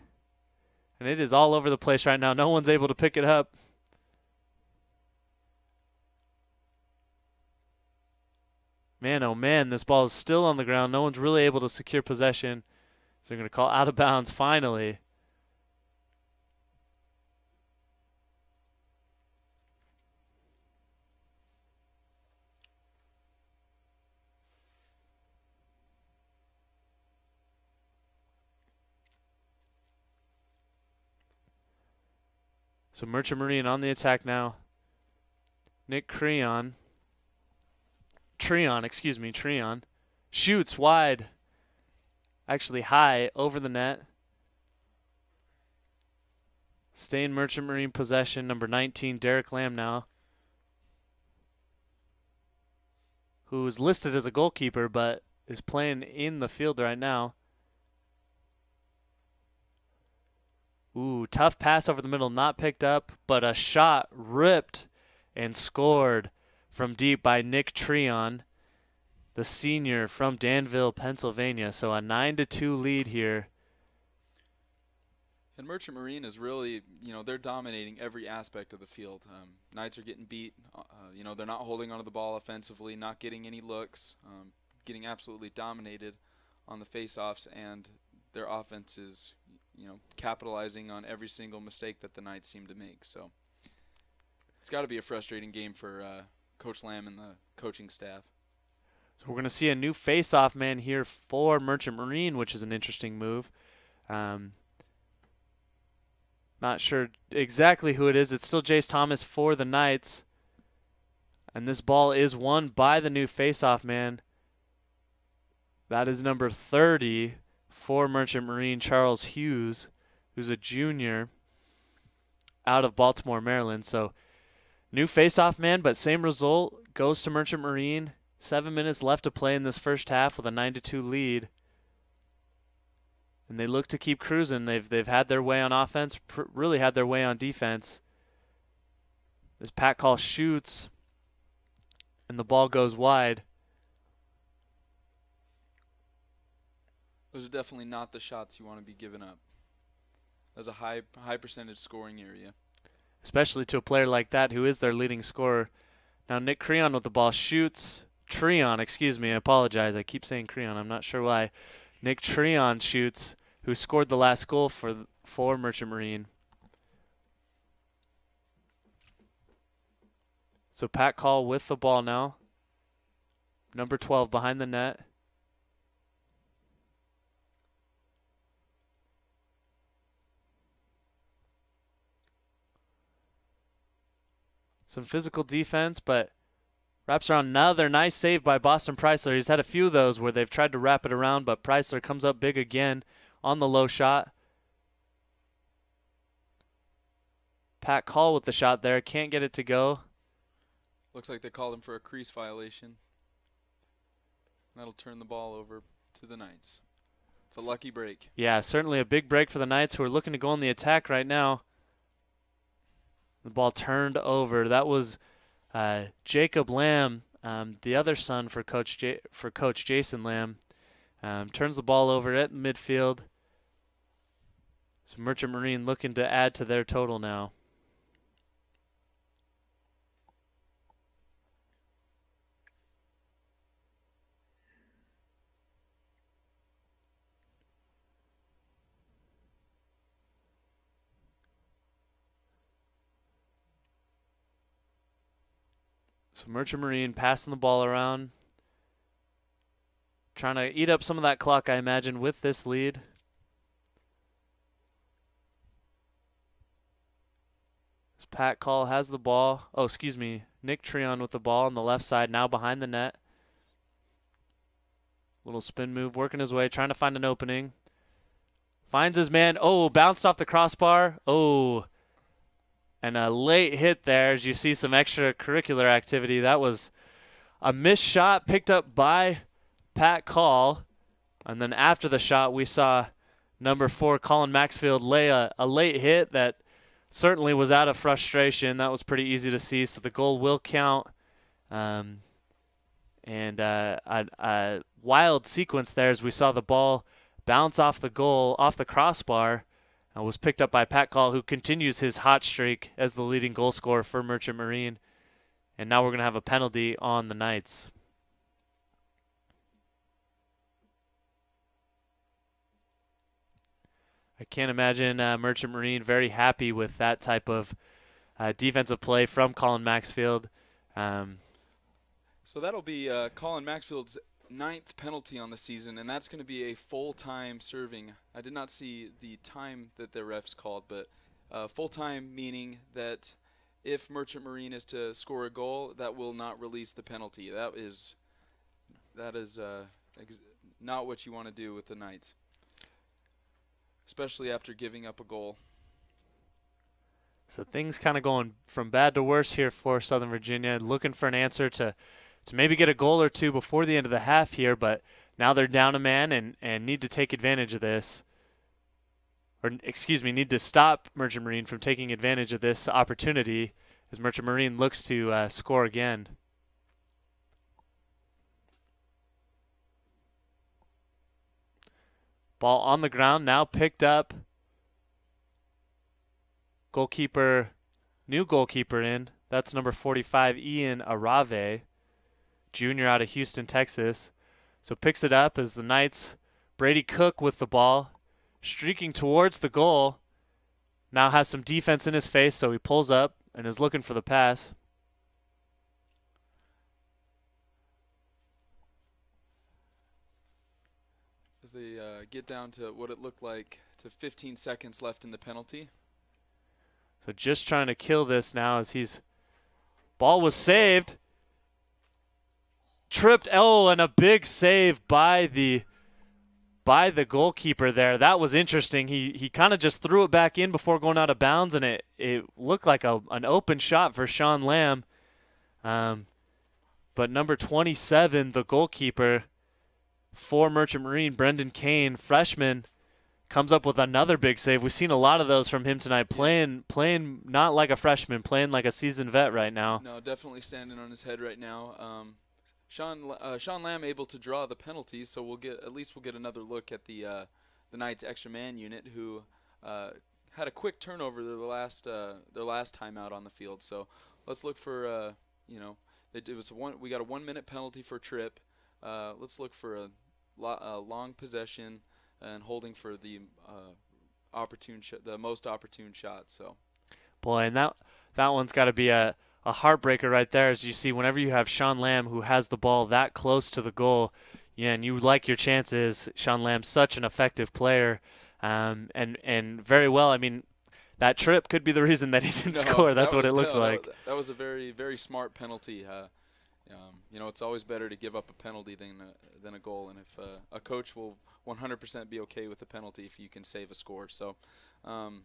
And it is all over the place right now. No one's able to pick it up. Man, oh man, this ball is still on the ground. No one's really able to secure possession. So they're going to call out of bounds finally. So Merchant Marine on the attack now. Nick Treon shoots wide, actually high over the net. Staying Merchant Marine possession, number 19, Derek Lamb now, who is listed as a goalkeeper but is playing in the field right now. Ooh, tough pass over the middle, not picked up, but a shot ripped and scored from deep by Nick Treon, the senior from Danville, Pennsylvania. So a 9-2 lead here. And Merchant Marine is really, they're dominating every aspect of the field. Knights are getting beat. They're not holding onto the ball offensively, not getting any looks, getting absolutely dominated on the face-offs, and their offense is, capitalizing on every single mistake that the Knights seem to make. So it's got to be a frustrating game for Coach Lamb and the coaching staff. So we're going to see a new face-off man here for Merchant Marine, which is an interesting move. Not sure exactly who it is. It's still Jace Thomas for the Knights. And this ball is won by the new face-off man. That is number 30 for Merchant Marine, Charles Hughes, who's a junior out of Baltimore, Maryland. So new face-off man, but same result, goes to Merchant Marine. 7 minutes left to play in this first half with a 9-2 lead. And they look to keep cruising. They've had their way on offense, really had their way on defense. This Pat Call shoots, and the ball goes wide. Those are definitely not the shots you want to be giving up. That's a high percentage scoring area. Especially to a player like that who is their leading scorer. Now Nick Treon with the ball shoots. Treon, excuse me, I apologize. I keep saying Creon. I'm not sure why. Nick Treon shoots, who scored the last goal for Merchant Marine. So Pat Call with the ball now. Number 12 behind the net. Some physical defense, but wraps around. Another nice save by Boston Preisler. He's had a few of those where they've tried to wrap it around, but Preisler comes up big again on the low shot. Pat Call with the shot there. Can't get it to go. Looks like they called him for a crease violation. That'll turn the ball over to the Knights. It's a lucky break. Yeah, certainly a big break for the Knights, who are looking to go on the attack right now. The ball turned over. That was Jacob Lamb, the other son for Coach Jason Lamb. Turns the ball over at midfield. So Merchant Marine looking to add to their total now. So Merchant Marine passing the ball around. Trying to eat up some of that clock, I imagine, with this lead. As Pat Call has the ball. Oh, excuse me. Nick Treon with the ball on the left side, now behind the net. Little spin move, working his way, trying to find an opening. Finds his man. Oh, bounced off the crossbar. Oh. And a late hit there as you see some extracurricular activity. That was a missed shot picked up by Pat Call. And then after the shot, we saw number 4, Colin Maxfield, lay a late hit that certainly was out of frustration. That was pretty easy to see, so the goal will count. And a wild sequence there as we saw the ball bounce off the goal, off the crossbar, and was picked up by Pat Call, who continues his hot streak as the leading goal scorer for Merchant Marine. And now we're going to have a penalty on the Knights. I can't imagine Merchant Marine very happy with that type of defensive play from Colin Maxfield. So that'll be Colin Maxfield's 9th penalty on the season, and that's going to be a full-time serving. I did not see the time that the refs called, but full-time meaning that if Merchant Marine is to score a goal, that will not release the penalty. That is not what you want to do with the Knights, especially after giving up a goal. So things kind of going from bad to worse here for Southern Virginia, looking for an answer to maybe get a goal or two before the end of the half here, but now they're down a man and need to take advantage of this. Or, excuse me, need to stop Merchant Marine from taking advantage of this opportunity as Merchant Marine looks to score again. Ball on the ground, now picked up. Goalkeeper, new goalkeeper in. That's number 45, Ian Arave, junior out of Houston, Texas. So picks it up as the Knights, Brady Cook with the ball, streaking towards the goal. Now has some defense in his face, so he pulls up and is looking for the pass. As they get down to what it looked like to 15 seconds left in the penalty. So just trying to kill this now as ball was saved. Tripped, and a big save by the goalkeeper there. That was interesting. He kind of just threw it back in before going out of bounds, and it looked like an open shot for Sean Lamb. But number 27, the goalkeeper for Merchant Marine, Brendan Kane, freshman, comes up with another big save. We've seen a lot of those from him tonight, playing not like a freshman, playing like a seasoned vet right now. No, definitely standing on his head right now. Sean Lamb able to draw the penalties, so we'll get another look at the Knights extra man unit, who had a quick turnover their last time out on the field. So let's look for we got a 1-minute penalty for trip. Let's look for a long possession and holding for the most opportune shot. So, boy, and that one's got to be a heartbreaker right there, as you see whenever you have Sean Lamb who has the ball that close to the goal. Yeah, and you like your chances. Sean Lamb's such an effective player, and very well. I mean, that trip could be the reason that he didn't score. That's what it looked like. That was a very, very smart penalty. It's always better to give up a penalty than a goal, and if a coach will 100% be okay with the penalty if you can save a score. So, and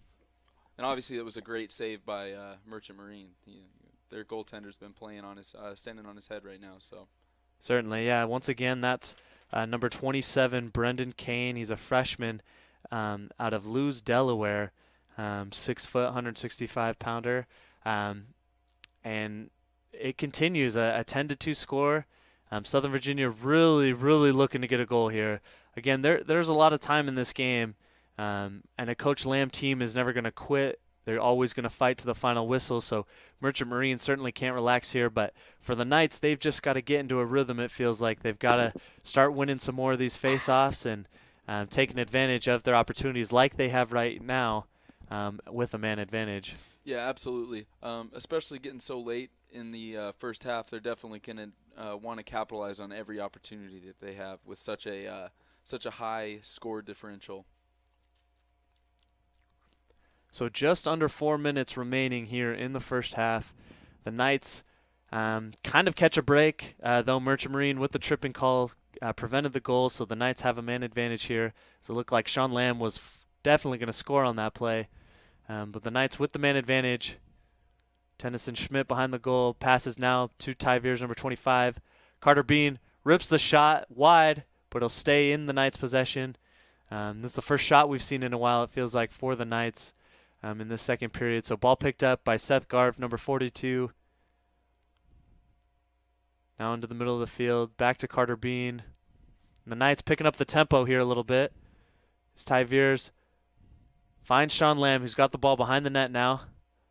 obviously it was a great save by Merchant Marine. Their goaltender's been playing on his standing on his head right now. So certainly, yeah. Once again, that's number 27, Brendan Kane. He's a freshman out of Lewes, Delaware, 6 foot, 165-pounder, and it continues a 10-2 score. Southern Virginia really, really looking to get a goal here. Again, there's a lot of time in this game, and a Coach Lamb team is never going to quit. They're always going to fight to the final whistle, so Merchant Marine certainly can't relax here. But for the Knights, they've just got to get into a rhythm, it feels like. They've got to start winning some more of these face-offs and taking advantage of their opportunities like they have right now with a man advantage. Yeah, absolutely. Especially getting so late in the first half, they're definitely going to want to capitalize on every opportunity that they have with such a high score differential. So just under 4 minutes remaining here in the first half. The Knights kind of catch a break, though Merchant Marine with the tripping call prevented the goal, so the Knights have a man advantage here. So it looked like Sean Lamb was definitely going to score on that play. But the Knights with the man advantage. Tennyson Schmidt behind the goal. Passes now to Ty Veers, number 25. Carter Bean rips the shot wide, but it'll stay in the Knights' possession. This is the first shot we've seen in a while, it feels like, for the Knights in this second period. So ball picked up by Seth Garf, number 42. Now into the middle of the field, back to Carter Bean. And the Knights picking up the tempo here a little bit. As Ty Veers finds Sean Lamb, who's got the ball behind the net now,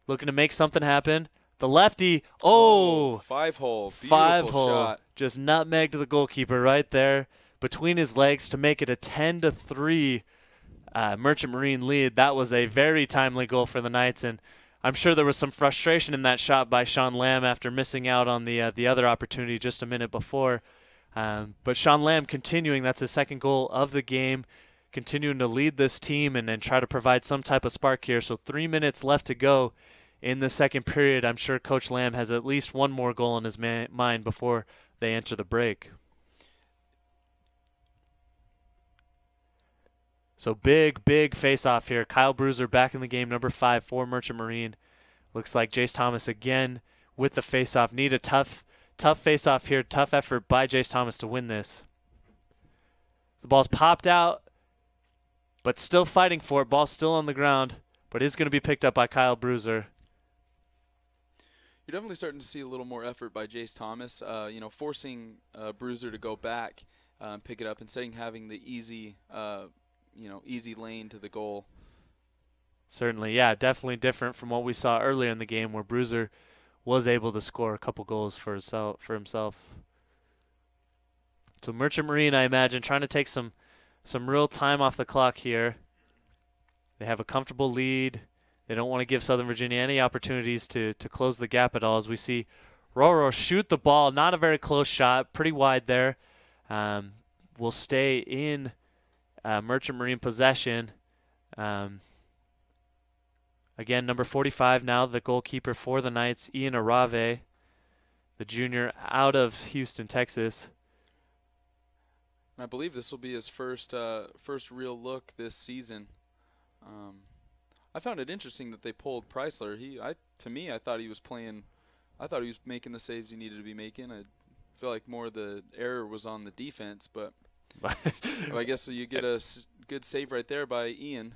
looking to make something happen. The lefty, five-hole, beautiful shot. Just nutmegged the goalkeeper right there between his legs to make it a 10-3 Merchant Marine lead. That was a very timely goal for the Knights, and I'm sure there was some frustration in that shot by Sean Lamb after missing out on the other opportunity just a minute before. But Sean Lamb continuing, that's his second goal of the game, continuing to lead this team and try to provide some type of spark here. So 3 minutes left to go in the second period. I'm sure Coach Lamb has at least one more goal in his mind before they enter the break. So big face-off here. Kyle Bruiser back in the game, number 5 for Merchant Marine. Looks like Jace Thomas again with the face-off. Need a tough face-off here. Tough effort by Jace Thomas to win this. The ball's popped out, but still fighting for it. Ball's still on the ground, but is going to be picked up by Kyle Bruiser. You're definitely starting to see a little more effort by Jace Thomas, forcing Bruiser to go back, pick it up, instead of having the easy lane to the goal. Certainly, yeah, definitely different from what we saw earlier in the game where Bruiser was able to score a couple goals for himself. So Merchant Marine, I imagine, trying to take some real time off the clock here. They have a comfortable lead. They don't want to give Southern Virginia any opportunities to close the gap at all, as we see Roro shoot the ball. Not a very close shot, pretty wide there. Will stay in Merchant Marine possession. Again, number 45 now, the goalkeeper for the Knights, Ian Arave, the junior out of Houston, Texas. I believe this will be his first real look this season. I found it interesting that they pulled Preisler. To me, I thought he was playing. I thought he was making the saves he needed to be making. I feel like more of the error was on the defense, but I guess you get a good save right there by Ian.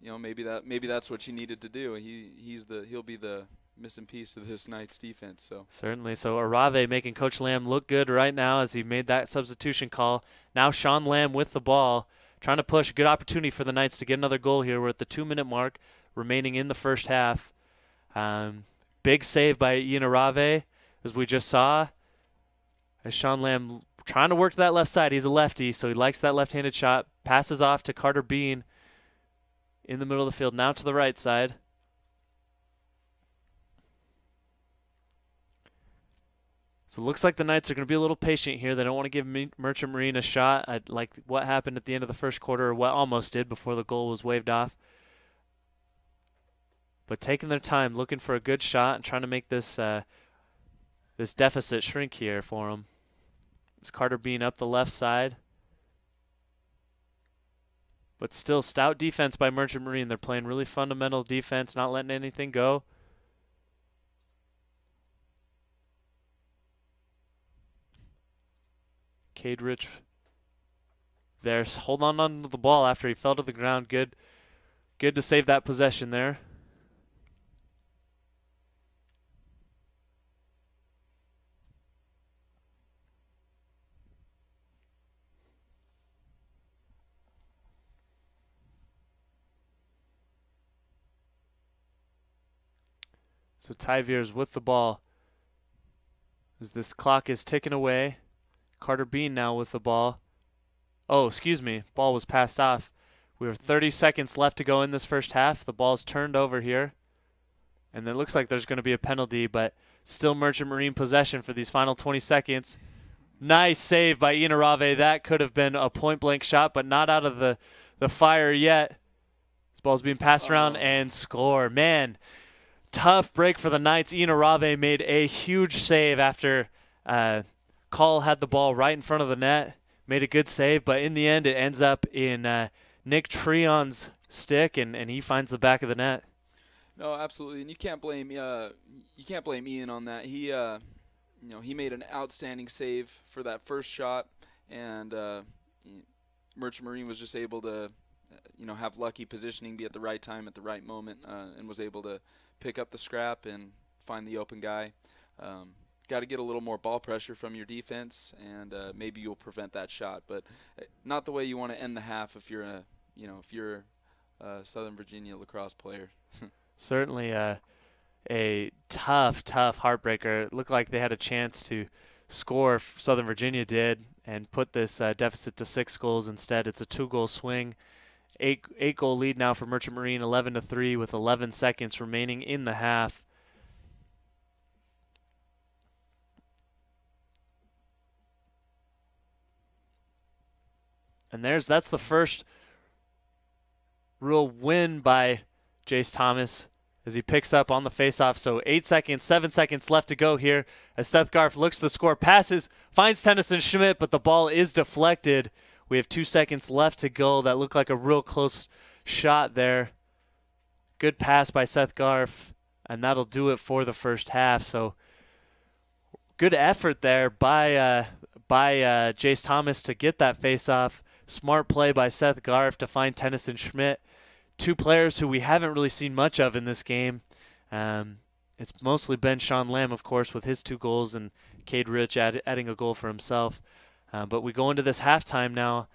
Maybe that's what you needed to do. He'll be the missing piece of this Knights defense. So certainly. So Arave making Coach Lamb look good right now as he made that substitution call. Now Sean Lamb with the ball, trying to push. Good opportunity for the Knights to get another goal here. We're at the 2-minute mark remaining in the first half. Big save by Ian Arave, as we just saw. As Sean Lamb trying to work to that left side. He's a lefty, so he likes that left-handed shot. Passes off to Carter Bean in the middle of the field. Now to the right side. So it looks like the Knights are going to be a little patient here. They don't want to give Merchant Marine a shot like what happened at the end of the first quarter, or what almost did before the goal was waved off. But taking their time, looking for a good shot and trying to make this this deficit shrink here for them. It's Carter Bean up the left side. But still stout defense by Merchant Marine. They're playing really fundamental defense, not letting anything go. Cade Rich there, holding on to the ball after he fell to the ground. Good to save that possession there. So Ty Veers with the ball as this clock is ticking away. Carter Bean now with the ball. Oh, excuse me. Ball was passed off. We have 30 seconds left to go in this first half. The ball's turned over here. And it looks like there's going to be a penalty, but still Merchant Marine possession for these final 20 seconds. Nice save by Ian Arave. That could have been a point-blank shot, but not out of the fire yet. This ball's being passed around and score. Man, tough break for the Knights. Ian Arave made a huge save after Call had the ball right in front of the net, made a good save, but in the end it ends up in Nick Treon's stick, and he finds the back of the net. No, absolutely, and you can't blame Ian on that. He made an outstanding save for that first shot, and Merchant Marine was just able to, have lucky positioning, be at the right time at the right moment, and was able to pick up the scrap and find the open guy. Got to get a little more ball pressure from your defense, and maybe you'll prevent that shot. But not the way you want to end the half if you're a Southern Virginia lacrosse player. Certainly a tough heartbreaker. It looked like they had a chance to score, Southern Virginia did, and put this deficit to 6 goals. Instead, it's a 2-goal swing. 8-goal lead now for Merchant Marine, 11-3 with 11 seconds remaining in the half. And that's the first real win by Jace Thomas as he picks up on the faceoff. So 7 seconds left to go here as Seth Garf looks to score, passes, finds Tennyson Schmidt, but the ball is deflected. We have 2 seconds left to go. That looked like a real close shot there. Good pass by Seth Garf, and that'll do it for the first half. So good effort there by Jace Thomas to get that faceoff. Smart play by Seth Garf to find Tennyson Schmidt. 2 players who we haven't really seen much of in this game. It's mostly been Sean Lamb, of course, with his 2 goals, and Cade Rich adding a goal for himself. But we go into this halftime now.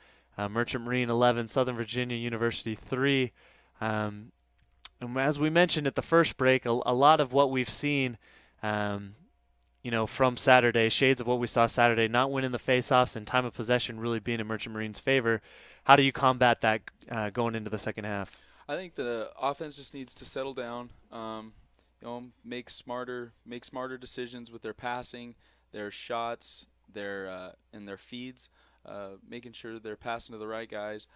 Merchant Marine 11, Southern Virginia University 3. And as we mentioned at the first break, a lot of what we've seen from Saturday, shades of what we saw Saturday, not winning the faceoffs and time of possession really being in Merchant Marine's favor. How do you combat that going into the second half? I think the offense just needs to settle down, make smarter decisions with their passing, their shots, and their feeds, making sure they're passing to the right guys,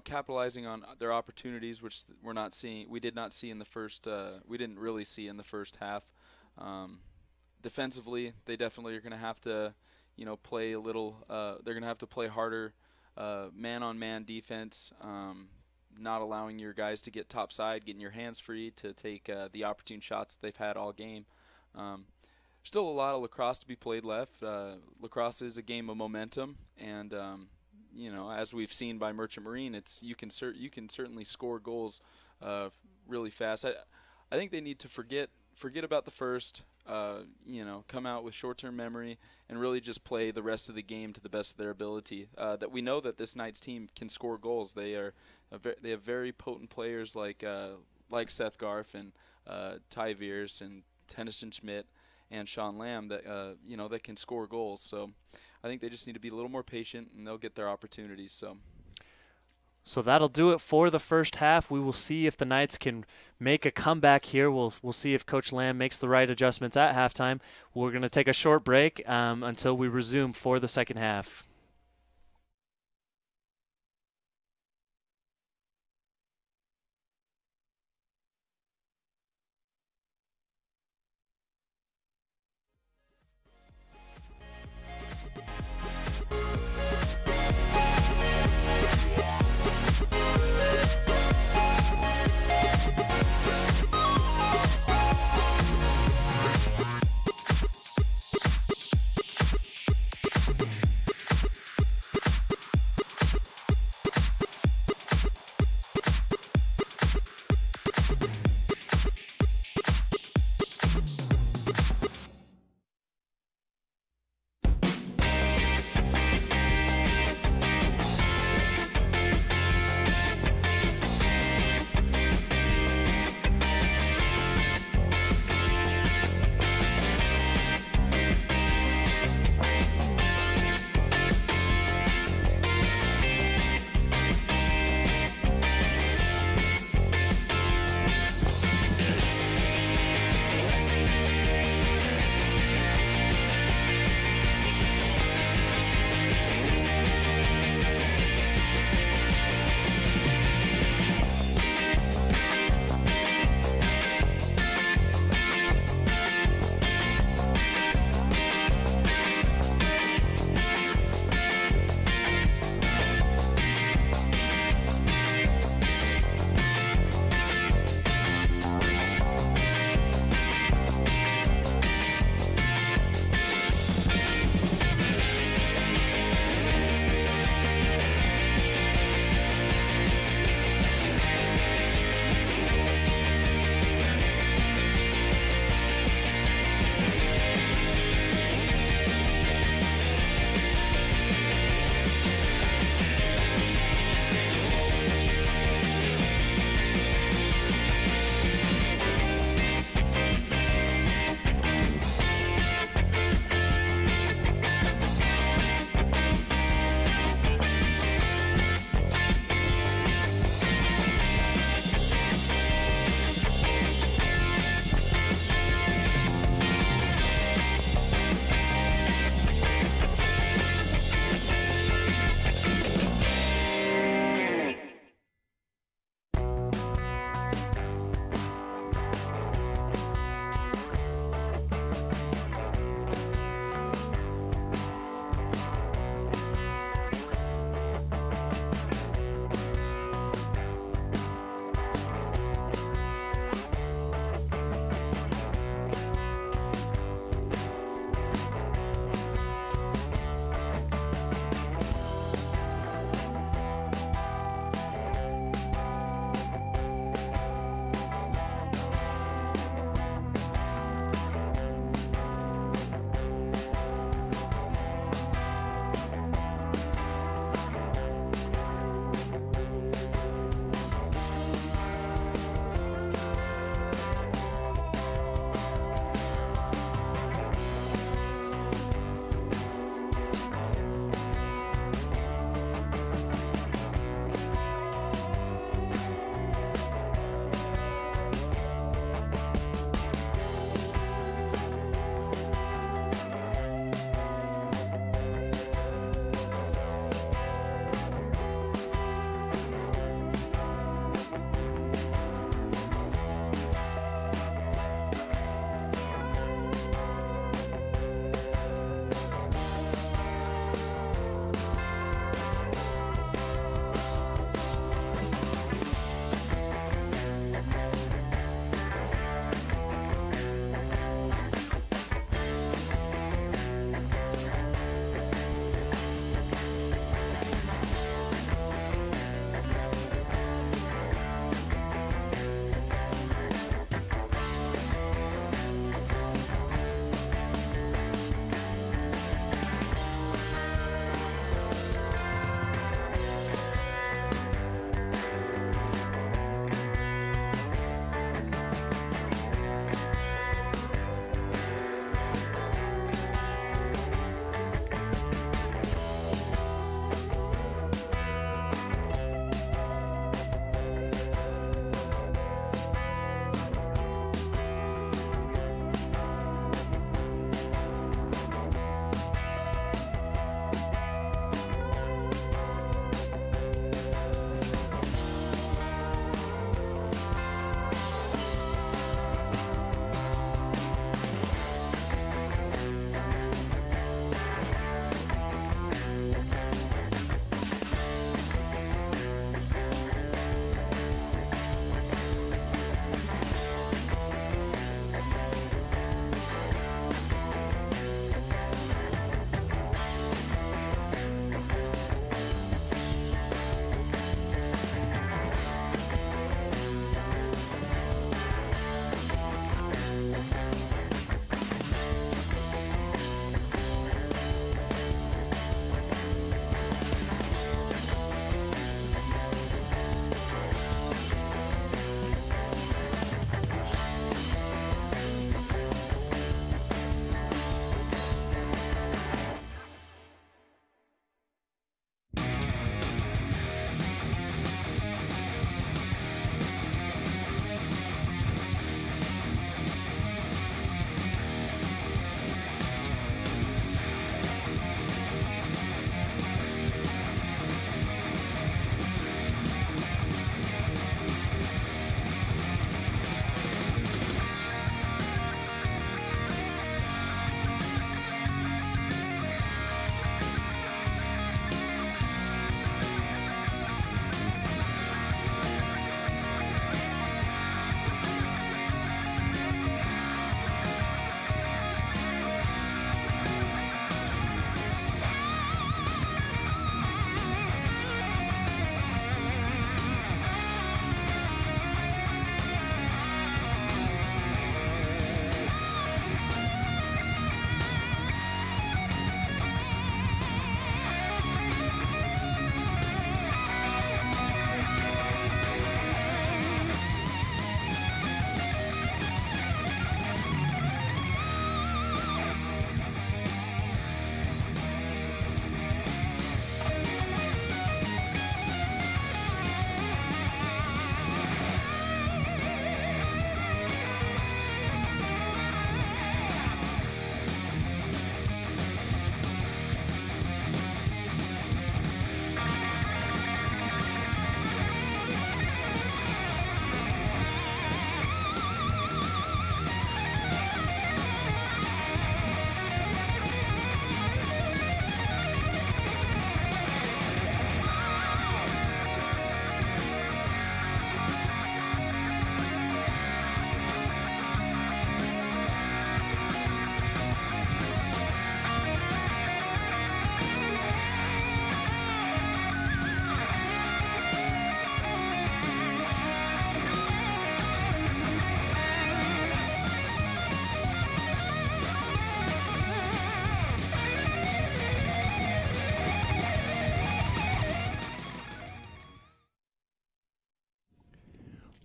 capitalizing on their opportunities, which we didn't really see in the first half. Defensively, they definitely are going to have to, play a little. They're going to have to play harder, man-on-man defense, not allowing your guys to get topside, getting your hands free to take the opportune shots that they've had all game. Still a lot of lacrosse to be played left. Lacrosse is a game of momentum, and as we've seen by Merchant Marine, you can certainly score goals really fast. I think they need to forget about the first. Come out with short-term memory and really just play the rest of the game to the best of their ability. That we know that this night's team can score goals. They have very potent players like Seth Garf and Ty Veers and Tennyson Schmidt and Sean Lamb that that can score goals. So I think they just need to be a little more patient, and they'll get their opportunities. So that'll do it for the first half. We will see if the Knights can make a comeback here. We'll see if Coach Lamb makes the right adjustments at halftime. We're going to take a short break until we resume for the second half.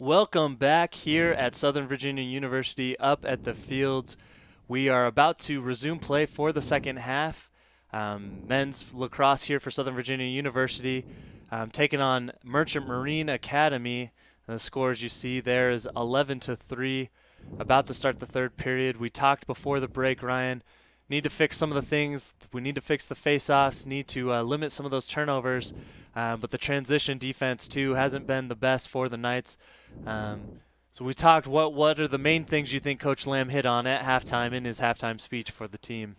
Welcome back here at Southern Virginia University up at the fields. We are about to resume play for the second half. Men's lacrosse here for Southern Virginia University, taking on Merchant Marine Academy. And the scores you see there is 11-3, about to start the third period. We talked before the break, Ryan, need to fix some of the things. We need to fix the face-offs, need to limit some of those turnovers. But the transition defense, too, hasn't been the best for the Knights. So we talked what are the main things you think Coach Lamb hit on at halftime in his halftime speech for the team?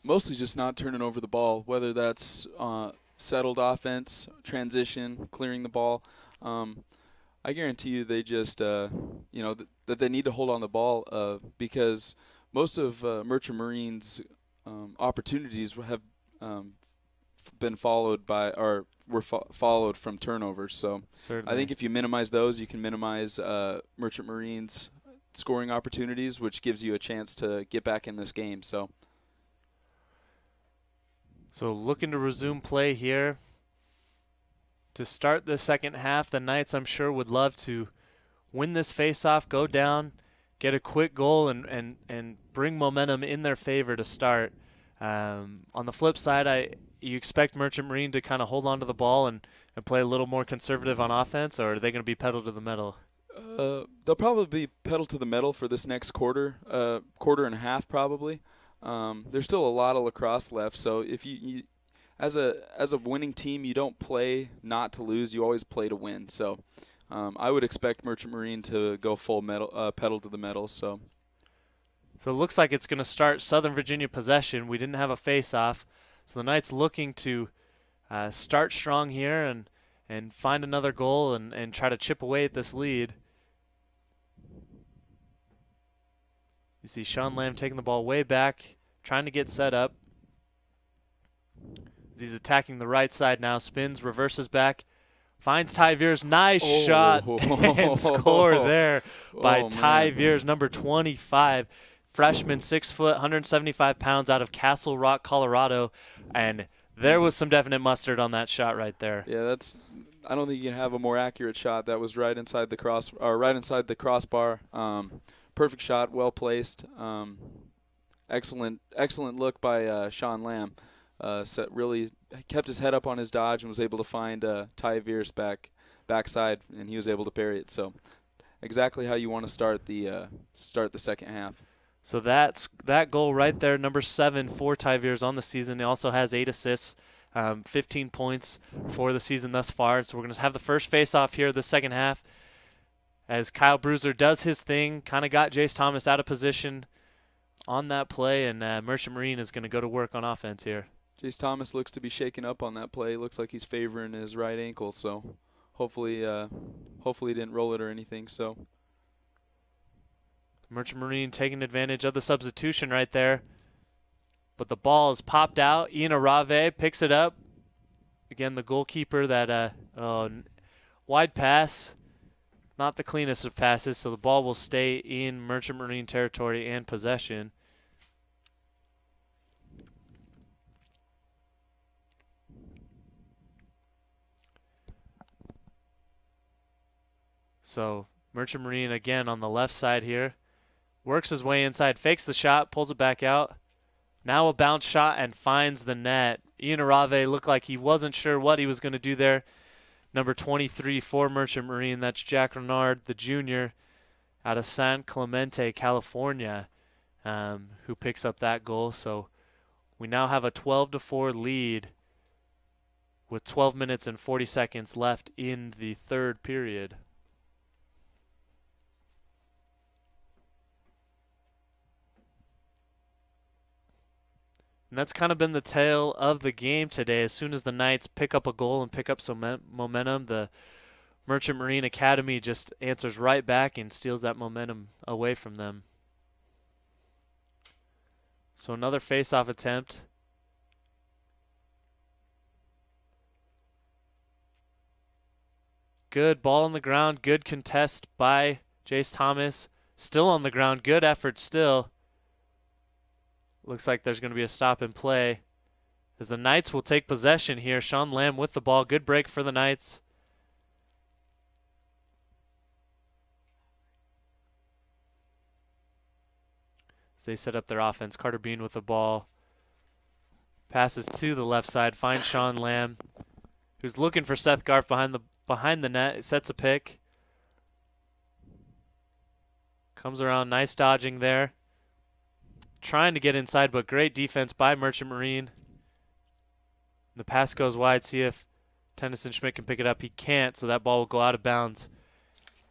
Mostly just not turning over the ball, whether that's settled offense, transition, clearing the ball. I guarantee you they just, that they need to hold on the ball because most of Merchant Marine's opportunities have been followed by or were followed from turnovers. So Certainly. I think if you minimize those, you can minimize Merchant Marine's scoring opportunities, which gives you a chance to get back in this game. So looking to resume play here. To start the second half, the Knights, I'm sure, would love to win this face-off, go down, get a quick goal, and bring momentum in their favor to start. On the flip side, you expect Merchant Marine to kind of hold on to the ball and play a little more conservative on offense, or are they going to be pedal to the metal? They'll probably be pedal to the metal for this next quarter and a half probably. There's still a lot of lacrosse left, so if you as a winning team, you don't play not to lose. You always play to win. So I would expect Merchant Marine to go full pedal to the metal. So it looks like it's going to start Southern Virginia possession. We didn't have a face-off, so the Knights looking to start strong here and find another goal and try to chip away at this lead. You see Sean Lamb taking the ball way back, trying to get set up. He's attacking the right side now, spins, reverses back, finds Ty Veers. Nice shot and score there by Ty Veers, number 25. Freshman, 6 foot, 175 pounds, out of Castle Rock, Colorado. And there was some definite mustard on that shot right there. Yeah, I don't think you can have a more accurate shot. That was right inside the crossbar. Perfect shot, well placed. Excellent look by Sean Lamb. Really kept his head up on his dodge and was able to find Ty Veers backside, and he was able to parry it. So exactly how you want to start the second half. So that goal right there, number 7 for Ty Veers on the season. He also has 8 assists, 15 points for the season thus far. So we're going to have the first face-off here the second half as Kyle Bruiser does his thing, kind of got Jace Thomas out of position on that play, and Merchant Marine is going to go to work on offense here. Jace Thomas looks to be shaken up on that play. Looks like he's favoring his right ankle, so hopefully he didn't roll it or anything. So Merchant Marine taking advantage of the substitution right there. But the ball is popped out. Ian Arave picks it up. Again, the goalkeeper that wide pass. Not the cleanest of passes, so the ball will stay in Merchant Marine territory and possession. So Merchant Marine again on the left side here. Works his way inside, fakes the shot, pulls it back out. Now a bounce shot and finds the net. Ian Arave looked like he wasn't sure what he was going to do there. Number 23 for Merchant Marine, that's Jack Renard, the junior, out of San Clemente, California, who picks up that goal. So we now have a 12-4 lead with 12 minutes and 40 seconds left in the third period. And that's kind of been the tale of the game today. As soon as the Knights pick up a goal and pick up some momentum, the Merchant Marine Academy just answers right back and steals that momentum away from them. So another face-off attempt. Good ball on the ground. Good contest by Jace Thomas. Still on the ground. Good effort still. Looks like there's going to be a stop and play as the Knights will take possession here. Sean Lamb with the ball. Good break for the Knights. as they set up their offense. Carter Bean with the ball. Passes to the left side, finds Sean Lamb, who's looking for Seth Garf behind the net. Sets a pick. Comes around, nice dodging there. Trying to get inside, but great defense by Merchant Marine. The pass goes wide. See if Tennyson Schmidt can pick it up. He can't, so that ball will go out of bounds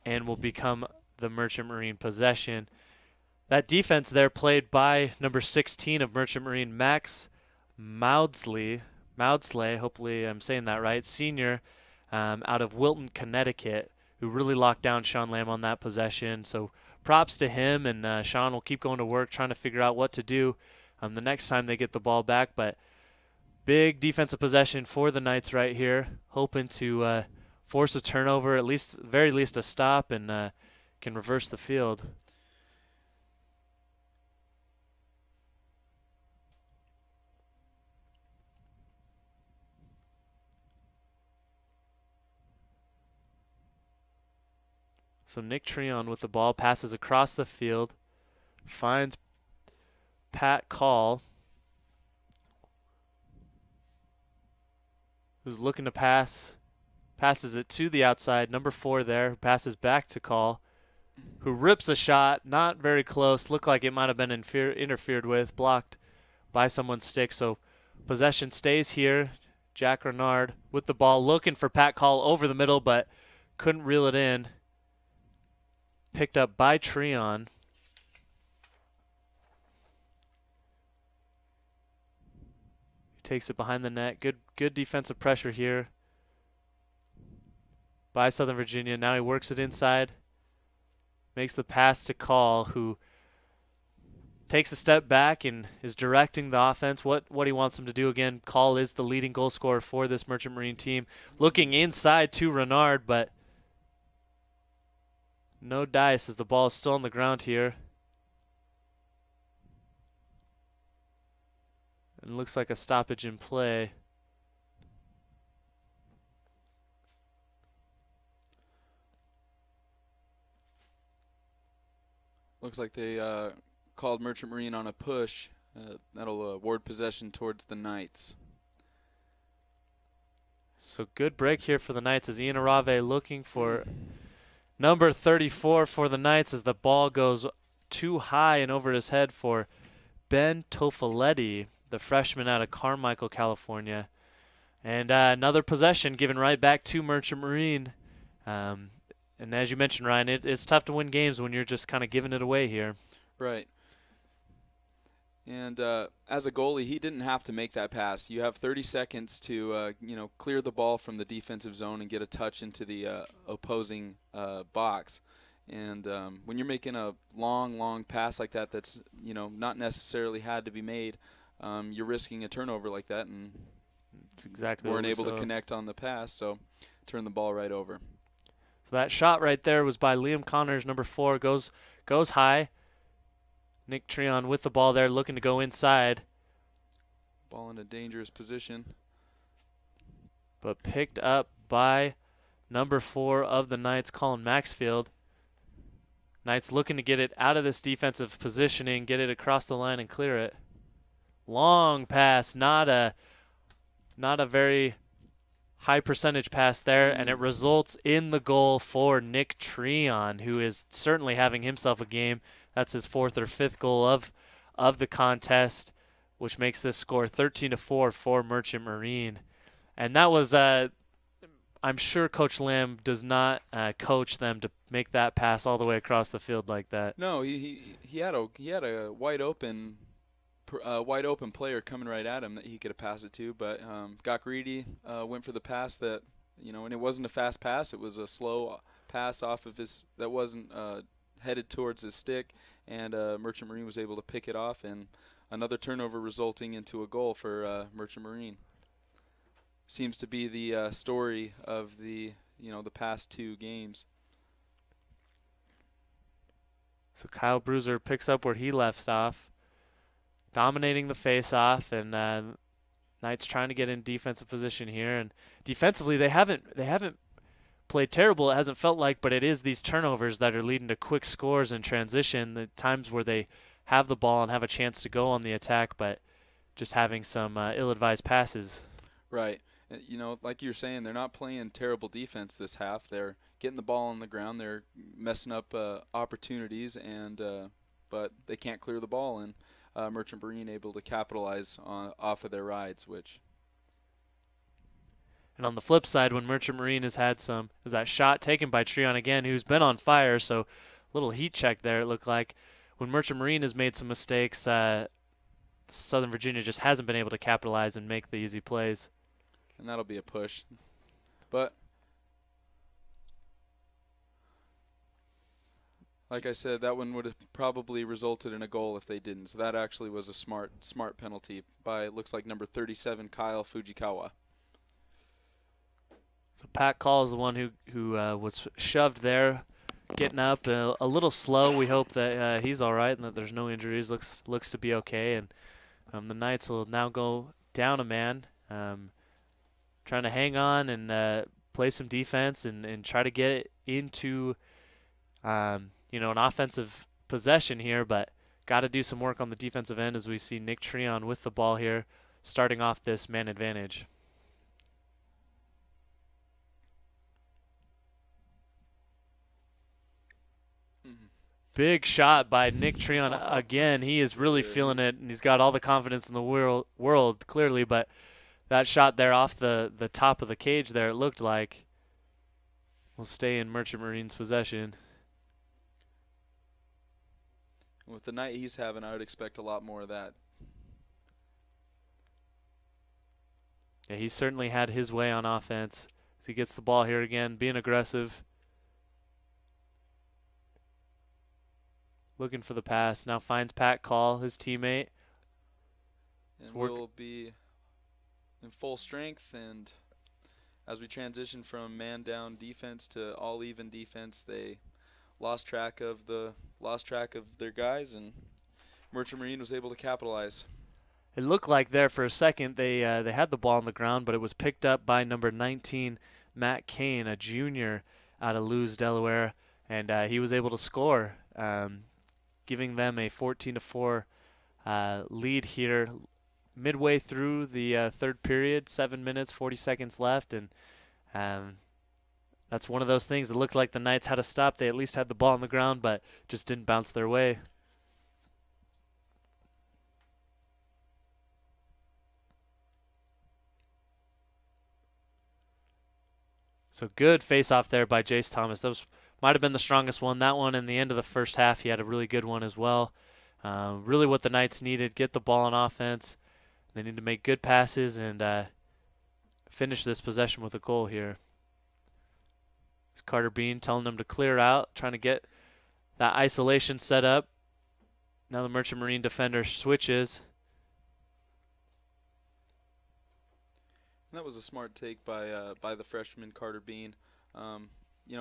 and will become the Merchant Marine possession. That defense there played by number 16 of Merchant Marine, Max Maudsley, hopefully I'm saying that right, senior out of Wilton, Connecticut, who really locked down Sean Lamb on that possession. So props to him, and Sean will keep going to work trying to figure out what to do the next time they get the ball back. But big defensive possession for the Knights right here, hoping to force a turnover, at least, very least a stop, and can reverse the field. So Nick Treon with the ball, passes across the field, finds Pat Call, who's looking to pass, passes it to the outside. Number 4 there, passes back to Call, who rips a shot, not very close, looked like it might have been interfered with, blocked by someone's stick. So possession stays here. Jack Renard with the ball, looking for Pat Call over the middle, but couldn't reel it in. Picked up by Treon. He takes it behind the net. Good defensive pressure here by Southern Virginia. Now he works it inside. Makes the pass to Call, who takes a step back and is directing the offense, what he wants him to do. Again, Call is the leading goal scorer for this Merchant Marine team. Looking inside to Renard, but no dice as the ball is still on the ground here. And looks like a stoppage in play. Looks like they called Merchant Marine on a push. That'll award possession towards the Knights. So good break here for the Knights as Ian Arave looking for number 34 for the Knights as the ball goes too high and over his head for Ben Tofoletti, the freshman out of Carmichael, California. And another possession given right back to Merchant Marine. And as you mentioned, Ryan, it's tough to win games when you're just kind of giving it away here. Right. And as a goalie, he didn't have to make that pass. You have 30 seconds to clear the ball from the defensive zone and get a touch into the opposing box. And when you're making a long pass like that, that's not necessarily had to be made, you're risking a turnover like that, and that's exactly weren't able to connect on the pass, so turn the ball right over. So that shot right there was by Liam Connors, number 4, goes high. Nick Treon with the ball there, looking to go inside. Ball in a dangerous position. But picked up by number 4 of the Knights, Colin Maxfield. Knights looking to get it out of this defensive positioning, get it across the line and clear it. Long pass, not a very high percentage pass there, and it results in the goal for Nick Treon, who is certainly having himself a game. That's his 4th or 5th goal of the contest, which makes this score 13-4 for Merchant Marine. And that was, I'm sure Coach Lamb does not coach them to make that pass all the way across the field like that. No, he had a wide open player coming right at him that he could have passed it to, but got greedy, went for the pass that, and it wasn't a fast pass. It was a slow pass off of his, that wasn't headed towards his stick, and Merchant Marine was able to pick it off, and another turnover resulting into a goal for Merchant Marine. Seems to be the story of the past 2 games. So Kyle Bruiser picks up where he left off, dominating the face-off, and Knights trying to get in defensive position here. And defensively, they haven't played terrible, it hasn't felt like, but it is these turnovers that are leading to quick scores in transition, the times where they have the ball and have a chance to go on the attack, but just having some ill-advised passes. Right. You know, like you're saying, they're not playing terrible defense this half. They're getting the ball on the ground. They're messing up opportunities, and but they can't clear the ball. And Merchant Marine able to capitalize off of their rides, which. And on the flip side, when Merchant Marine has had is that shot taken by Treon again, who's been on fire, so a little heat check there, it looked like. When Merchant Marine has made some mistakes, Southern Virginia just hasn't been able to capitalize and make the easy plays. And that'll be a push. But like I said, that one would have probably resulted in a goal if they didn't. So that actually was a smart penalty by, it looks like, number 37, Kyle Fujikawa. So Pat Call is the one who was shoved there, getting up a little slow. We hope that he's all right and that there's no injuries. Looks to be okay. And the Knights will now go down a man, trying to hang on and play some defense and try to get into an offensive possession here, but got to do some work on the defensive end as we see Nick Treon with the ball here, starting off this man advantage. Big shot by Nick Treon again. He is really feeling it, and he's got all the confidence in the world clearly, but that shot there off the top of the cage there, it looked like, will stay in Merchant Marine's possession. With the night he's having, I would expect a lot more of that. Yeah, he certainly had his way on offense as he gets the ball here again, being aggressive. Looking for the pass. Now finds Pat Call, his teammate. And we'll be in full strength, and as we transition from man-down defense to all-even defense, they lost track of their guys, and Merchant Marine was able to capitalize. It looked like there for a second they had the ball on the ground, but it was picked up by number 19, Matt Kane, a junior out of Lewes, Delaware, and he was able to score, giving them a 14-4 lead here midway through the third period, 7 minutes, 40 seconds left, and that's one of those things. It looked like the Knights had a stop. They at least had the ball on the ground, but just didn't bounce their way. So good face-off there by Jace Thomas. That might have been the strongest one. That one in the end of the first half, he had a really good one as well. Really what the Knights needed, get the ball on offense. They need to make good passes and finish this possession with a goal here. It's Carter Bean telling them to clear out, trying to get that isolation set up. Now the Merchant Marine defender switches. That was a smart take by the freshman Carter Bean.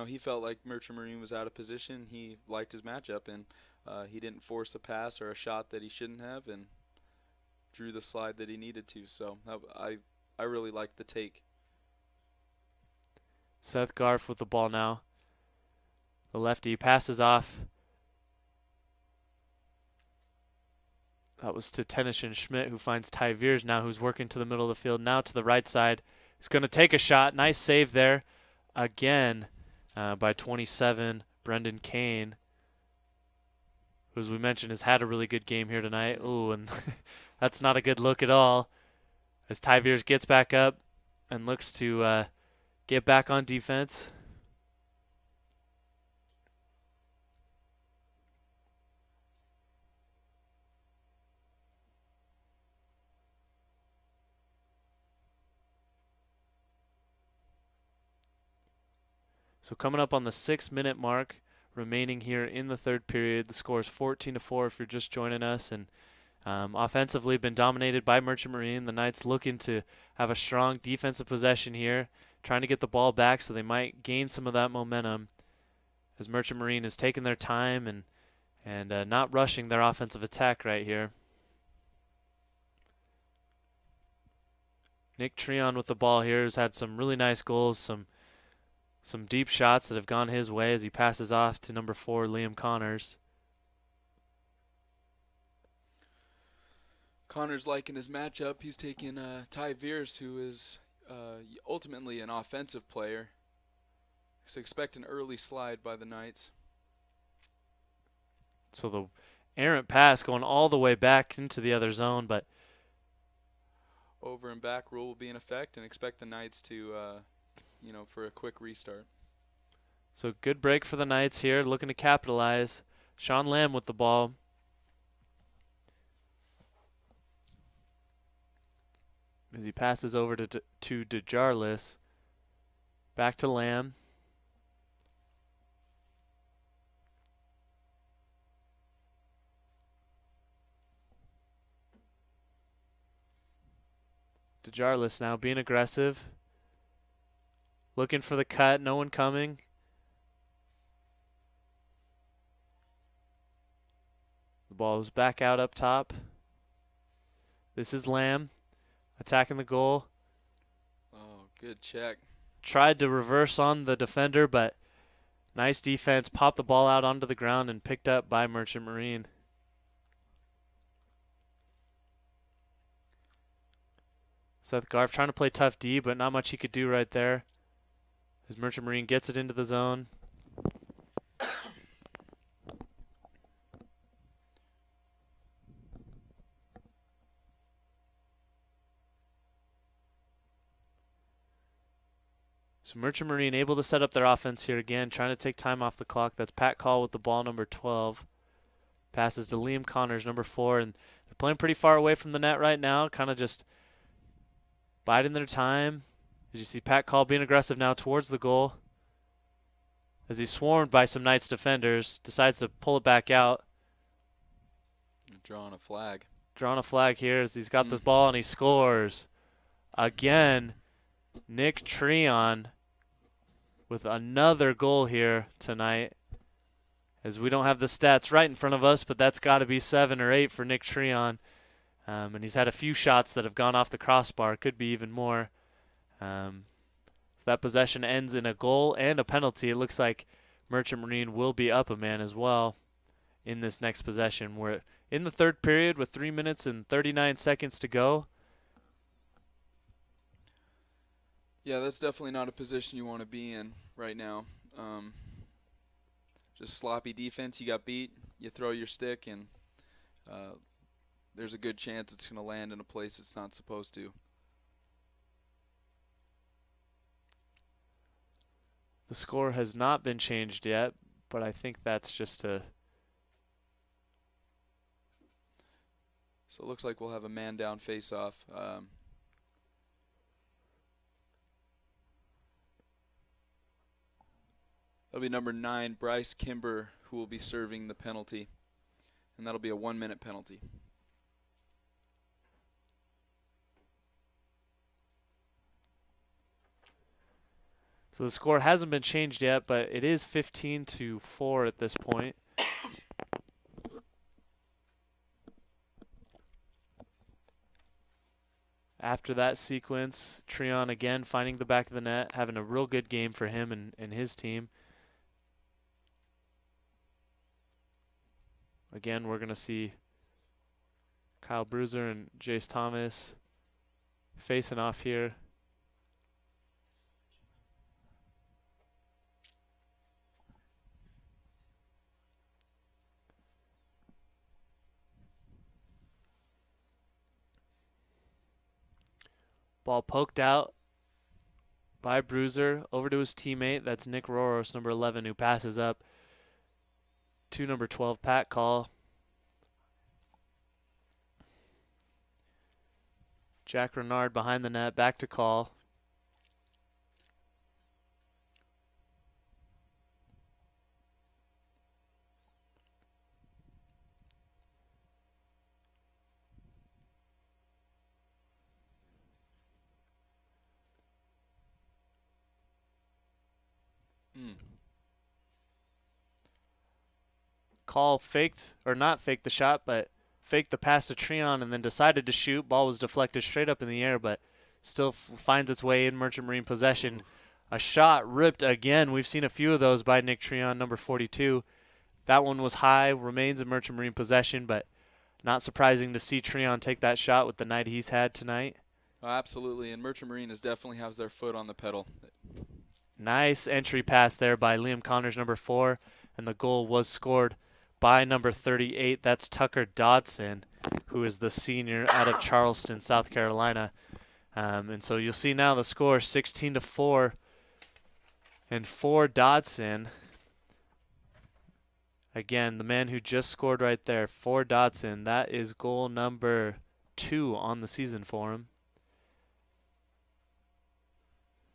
He felt like Merchant Marine was out of position. He liked his matchup, and he didn't force a pass or a shot that he shouldn't have, and drew the slide that he needed to. So I really liked the take. Seth Garf with the ball now. The lefty passes off. That was to Tennyson Schmidt, who finds Ty Veers now, who's working to the middle of the field. Now to the right side. He's going to take a shot. Nice save there again by 27, Brendan Kane, who, as we mentioned, has had a really good game here tonight. Ooh, and that's not a good look at all. As Ty Veers gets back up and looks to get back on defense. So coming up on the 6-minute mark, remaining here in the third period. The score is 14-4 if you're just joining us. And offensively been dominated by Merchant Marine. The Knights looking to have a strong defensive possession here, trying to get the ball back so they might gain some of that momentum as Merchant Marine is taking their time and not rushing their offensive attack right here. Nick Treon with the ball here has had some really nice goals, some deep shots that have gone his way as he passes off to number 4, Liam Connors. Connor's liking his matchup. He's taking Ty Veers, who is ultimately an offensive player. So expect an early slide by the Knights. So the errant pass going all the way back into the other zone, but over and back rule will be in effect, and expect the Knights to, for a quick restart. so good break for the Knights here, looking to capitalize. Sean Lamb with the ball. As he passes over to DeJarlis. Back to Lamb. DeJarlis now being aggressive. Looking for the cut, no one coming. The ball is back out up top. This is Lamb attacking the goal. Oh, good check. Tried to reverse on the defender, but nice defense. Popped the ball out onto the ground and picked up by Merchant Marine. Seth Garf trying to play tough D, but not much he could do right there. As Merchant Marine gets it into the zone. So Merchant Marine able to set up their offense here again, trying to take time off the clock. That's Pat Call with the ball, number 12. Passes to Liam Connors, number 4, and they're playing pretty far away from the net right now, kind of just biding their time. As you see Pat Call being aggressive now towards the goal. As he's swarmed by some Knights defenders, decides to pull it back out. Drawing a flag. Drawing a flag here as he's got this ball and he scores. Again, Nick Treon with another goal here tonight. As we don't have the stats right in front of us, but that's got to be 7 or 8 for Nick Treon. And he's had a few shots that have gone off the crossbar. Could be even more. So that possession ends in a goal and a penalty. It looks like Merchant Marine will be up a man as well in this next possession. We're in the third period with 3 minutes and 39 seconds to go. Yeah, that's definitely not a position you want to be in right now. Just sloppy defense. You got beat. You throw your stick, and there's a good chance it's going to land in a place it's not supposed to. The score has not been changed yet, but I think that's just a... So it looks like we'll have a man-down face-off. That'll be number 9, Bryce Kimber, who will be serving the penalty. And that'll be a 1-minute penalty. So the score hasn't been changed yet, but it is 15-4 at this point. After that sequence, Treon again finding the back of the net, having a real good game for him and his team. Again, we're going to see Kyle Bruiser and Jace Thomas facing off here. Ball poked out by Bruiser over to his teammate. That's Nick Roros, number 11, who passes up to number 12, Pat Call. Jack Renard behind the net, back to Call. Call faked, or not faked the shot, but faked the pass to Treon and then decided to shoot. Ball was deflected straight up in the air, but still finds its way in Merchant Marine possession. A shot ripped again. We've seen a few of those by Nick Treon, number 42. That one was high, remains in Merchant Marine possession, but not surprising to see Treon take that shot with the night he's had tonight. Oh, absolutely, and Merchant Marine definitely has their foot on the pedal. Nice entry pass there by Liam Connors, number 4, and the goal was scored by number 38. That's Tucker Dodson, who is the senior out of Charleston, South Carolina. And so you'll see now the score 16-4, and for Dodson, again, the man who just scored right there, for Dodson, that is goal number 2 on the season for him,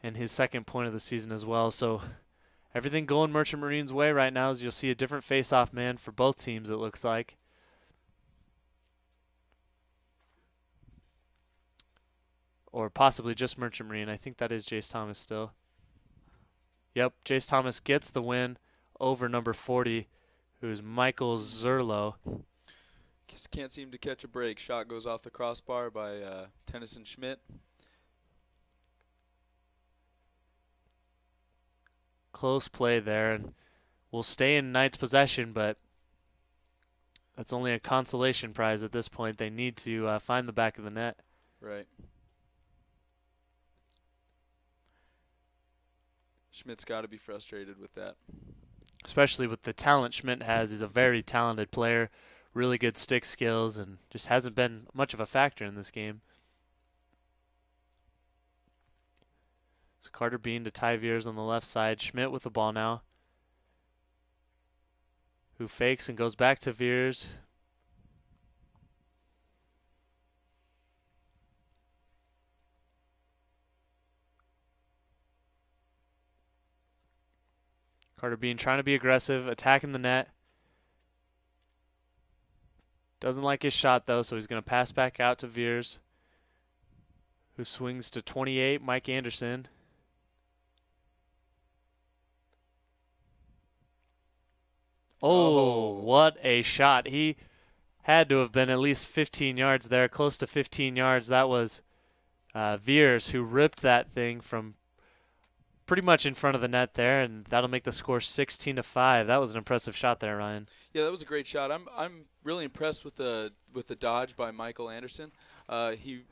and his second point of the season as well. So everything going Merchant Marine's way right now, as you'll see a different face-off man for both teams, it looks like. Or possibly just Merchant Marine. I think that is Jace Thomas still. Yep, Jace Thomas gets the win over number 40, who's Michael Zerlo. Just can't seem to catch a break. Shot goes off the crossbar by Tennyson Schmidt. Close play there, and we'll stay in Knight's possession, but that's only a consolation prize at this point. They need to find the back of the net. Right. Schmidt's got to be frustrated with that. Especially with the talent Schmidt has. He's a very talented player, really good stick skills, and just hasn't been much of a factor in this game. So Carter Bean to Ty Veers on the left side. Schmidt with the ball now, who fakes and goes back to Veers. Carter Bean trying to be aggressive, attacking the net. Doesn't like his shot, though, so he's going to pass back out to Veers, who swings to 28, Mike Anderson. Oh, what a shot. He had to have been at least 15 yards there, close to 15 yards. That was Veers who ripped that thing from pretty much in front of the net there, and that'll make the score 16-5. That was an impressive shot there, Ryan. Yeah, that was a great shot. I'm really impressed with the dodge by Michael Anderson. He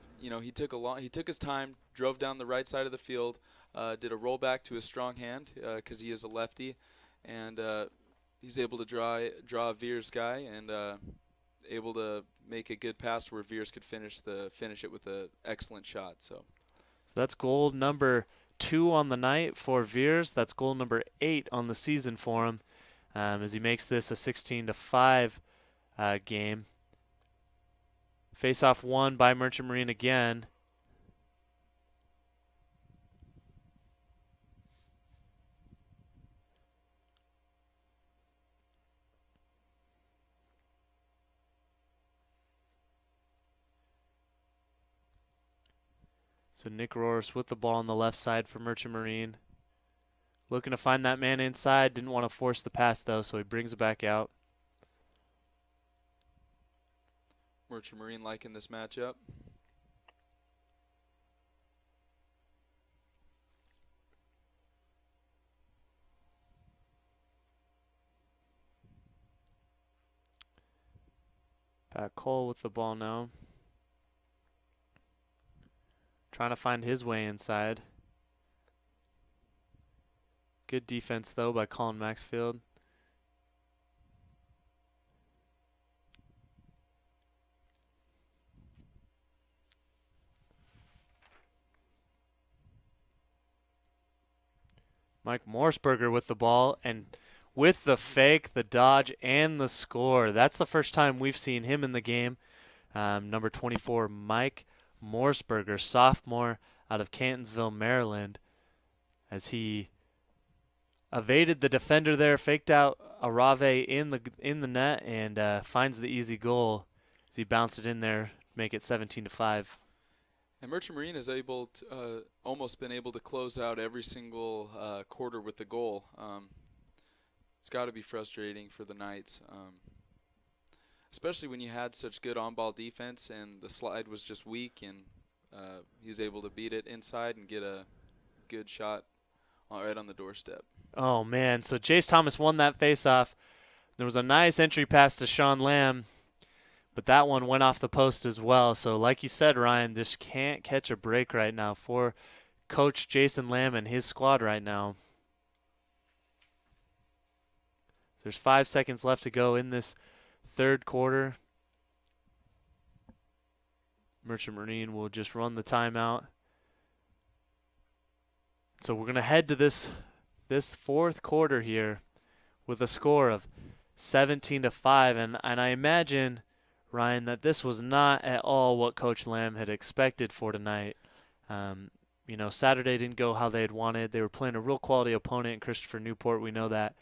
took his time, drove down the right side of the field, did a rollback to his strong hand because he is a lefty, and he's able to draw a Veers guy and able to make a good pass where Veers could finish it with an excellent shot. So that's goal number 2 on the night for Veers. That's goal number 8 on the season for him, as he makes this a 16-5 game. Face-off won by Merchant Marine again. So Nick Rohrs with the ball on the left side for Merchant Marine. Looking to find that man inside. Didn't want to force the pass, though, so he brings it back out. Merchant Marine liking this matchup. Pat Cole with the ball now. Trying to find his way inside. Good defense, though, by Colin Maxfield. Mike Morseberger with the ball, and with the fake, the dodge, and the score. That's the first time we've seen him in the game. Number 24, Mike Morseberger, sophomore out of Cantonsville, Maryland, as he evaded the defender there, faked out Arave in the net, and finds the easy goal as he bounced it in there, make it 17-5. And Merchant Marine is almost been able to close out every single quarter with the goal. It's got to be frustrating for the Knights, especially when you had such good on-ball defense and the slide was just weak, and he was able to beat it inside and get a good shot right on the doorstep. Oh, man. So Jace Thomas won that face-off. There was a nice entry pass to Sean Lamb, But that one went off the post as well. So like you said, Ryan, just can't catch a break right now for Coach Jason Lamb and his squad right now. There's 5 seconds left to go in this third quarter. Merchant Marine will just run the timeout. So we're going to head to this fourth quarter here with a score of 17-5. And I imagine, Ryan, that this was not at all what Coach Lamb had expected for tonight. You know, Saturday didn't go how they had wanted. They were playing a real quality opponent in Christopher Newport. We know that.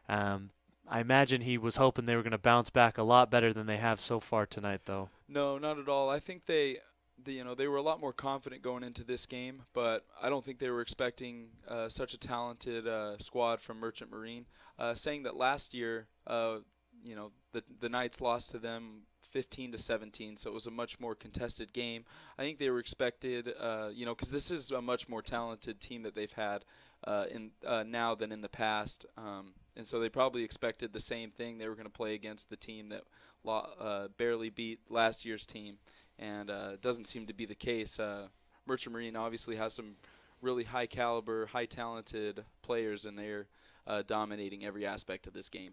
I imagine he was hoping they were going to bounce back a lot better than they have so far tonight, though. No, not at all. I think they were a lot more confident going into this game, but I don't think they were expecting such a talented squad from Merchant Marine. Saying that last year, the Knights lost to them 15-17, so it was a much more contested game. I think they were expected, because this is a much more talented team that they've had now than in the past. And so they probably expected the same thing. They were going to play against the team that barely beat last year's team, and it doesn't seem to be the case. Merchant Marine obviously has some really high caliber, high talented players, and they're dominating every aspect of this game.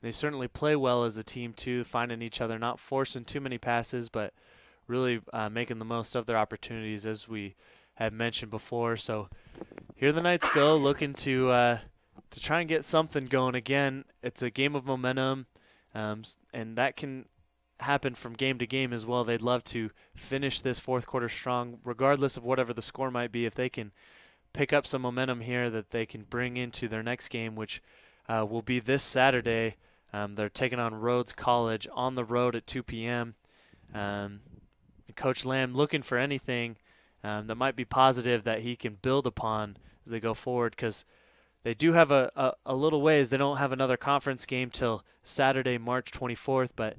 They certainly play well as a team too, finding each other, not forcing too many passes, but really making the most of their opportunities, as we had mentioned before. So here the Knights go, looking to try and get something going. Again, it's a game of momentum, and that can happen from game to game as well. They'd love to finish this fourth quarter strong, regardless of whatever the score might be. If they can pick up some momentum here that they can bring into their next game, which will be this Saturday. They're taking on Rhodes College on the road at 2 p.m. Coach Lamb looking for anything that might be positive that he can build upon as they go forward, because they do have a little ways. They don't have another conference game till Saturday, March 24th, but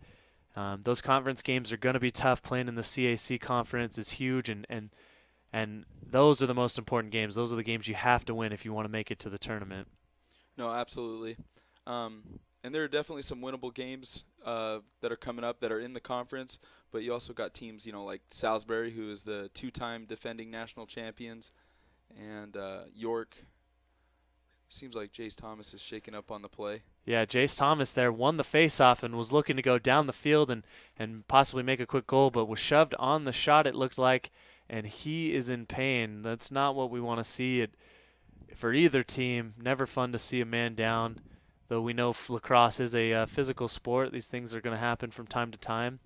those conference games are going to be tough. Playing in the CAC conference is huge, and those are the most important games. Those are the games you have to win if you want to make it to the tournament. No, absolutely. And there are definitely some winnable games that are coming up that are in the conference, but you also got teams, like Salisbury, who is the 2-time defending national champions, and York. Seems like Jace Thomas is shaking up on the play. Yeah, Jace Thomas there won the faceoff and was looking to go down the field and possibly make a quick goal, but was shoved on the shot, it looked like, and he is in pain. That's not what we want to see for either team. Never fun to see a man down, though we know lacrosse is a physical sport. These things are going to happen from time to time.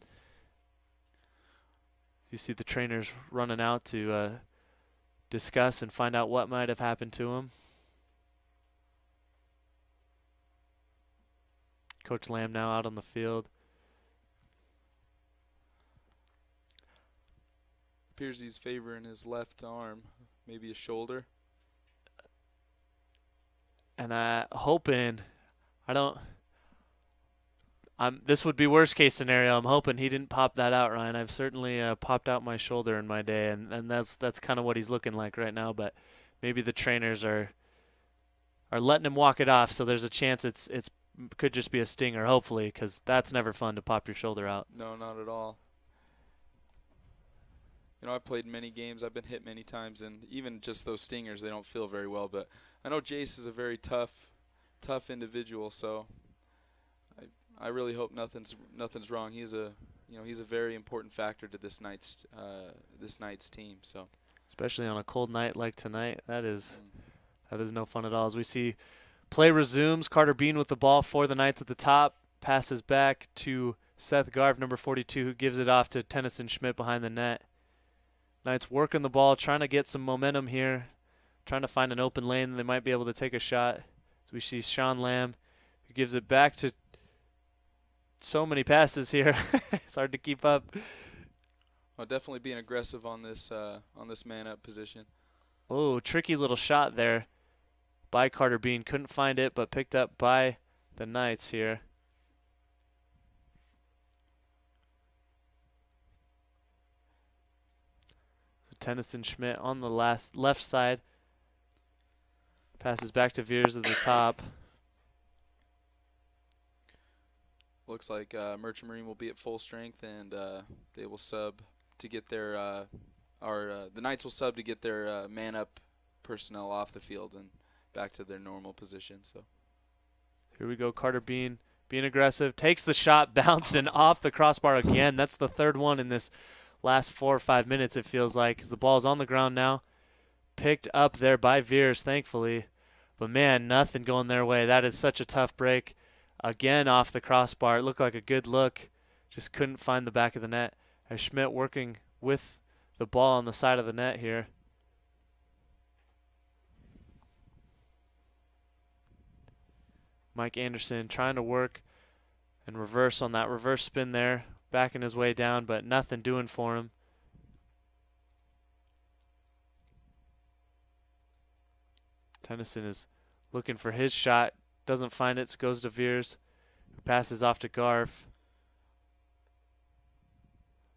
You see the trainers running out to discuss and find out what might have happened to him. Coach Lamb now out on the field. Appears he's favoring his left arm, maybe his shoulder. And this would be worst case scenario. I'm hoping he didn't pop that out, Ryan. I've certainly popped out my shoulder in my day, and that's kind of what he's looking like right now. But maybe the trainers are letting him walk it off, so there's a chance it's could just be a stinger, hopefully, because that's never fun to pop your shoulder out. No, not at all. I've played many games. I've been hit many times, and even just those stingers, they don't feel very well. But I know Jace is a very tough individual, so I really hope nothing's wrong. He's a very important factor to this night's team. So especially on a cold night like tonight, that is no fun at all. As we see play resumes, Carter Bean with the ball for the Knights at the top, passes back to Seth Garv, number 42, who gives it off to Tennyson Schmidt behind the net. Knights working the ball, trying to get some momentum here, trying to find an open lane that they might be able to take a shot. So we see Sean Lamb, who gives it back to so many passes here. It's hard to keep up. Well, definitely being aggressive on this man-up position. Oh, tricky little shot there by Carter Bean. Couldn't find it, but picked up by the Knights here. So Tennyson Schmidt on the left side. Passes back to Veers at the top. Looks like Merchant Marine will be at full strength, and they will sub to get their the Knights will sub to get their man up personnel off the field and back to their normal position. So here we go. Carter Bean being aggressive, takes the shot, bouncing off the crossbar again. That's the third one in this last 4 or 5 minutes, it feels like, because the ball's on the ground now. Picked up there by Veers, thankfully. But, man, nothing going their way. That is such a tough break. Again off the crossbar. It looked like a good look. Just couldn't find the back of the net. As Schmidt working with the ball on the side of the net here. Mike Anderson trying to work and reverse on that reverse spin there. Backing his way down, but nothing doing for him. Tennyson is looking for his shot. Doesn't find it, so goes to Veers, who passes off to Garf.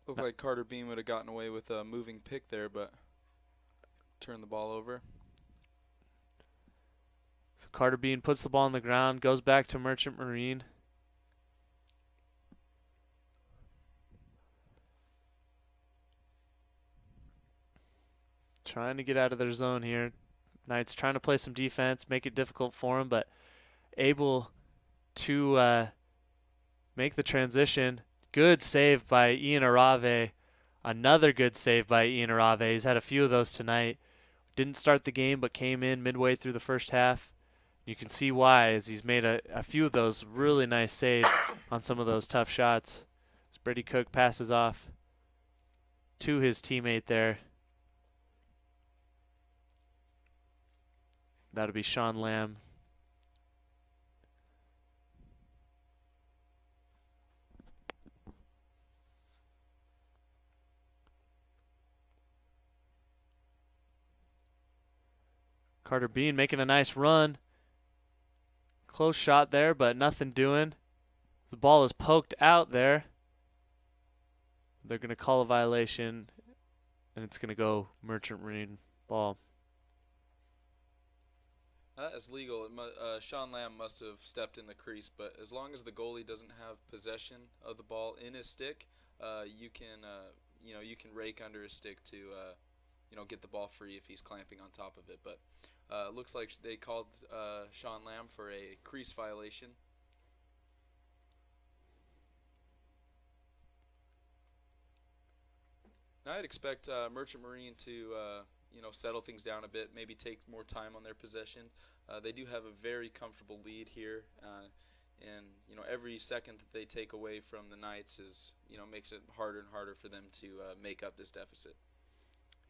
Looked like Carter Bean would have gotten away with a moving pick there, but turned the ball over. So Carter Bean puts the ball on the ground, goes back to Merchant Marine. Trying to get out of their zone here. Knights trying to play some defense, make it difficult for them, but able to make the transition. Good save by Ian Arave. Another good save by Ian Arave. He's had a few of those tonight. Didn't start the game, but came in midway through the first half. You can see why, as he's made a few of those really nice saves on some of those tough shots. As Brady Cook passes off to his teammate there. That'll be Sean Lamb. Carter Bean making a nice run. Close shot there, but nothing doing. The ball is poked out there. They're going to call a violation, and it's going to go Merchant Marine ball. That is legal. Sean Lamb must have stepped in the crease, but as long as the goalie doesn't have possession of the ball in his stick, you can rake under his stick to get the ball free if he's clamping on top of it. But looks like they called Sean Lamb for a crease violation. Now I'd expect Merchant Marine to settle things down a bit, maybe take more time on their possession. They do have a very comfortable lead here, and every second that they take away from the Knights is makes it harder and harder for them to make up this deficit.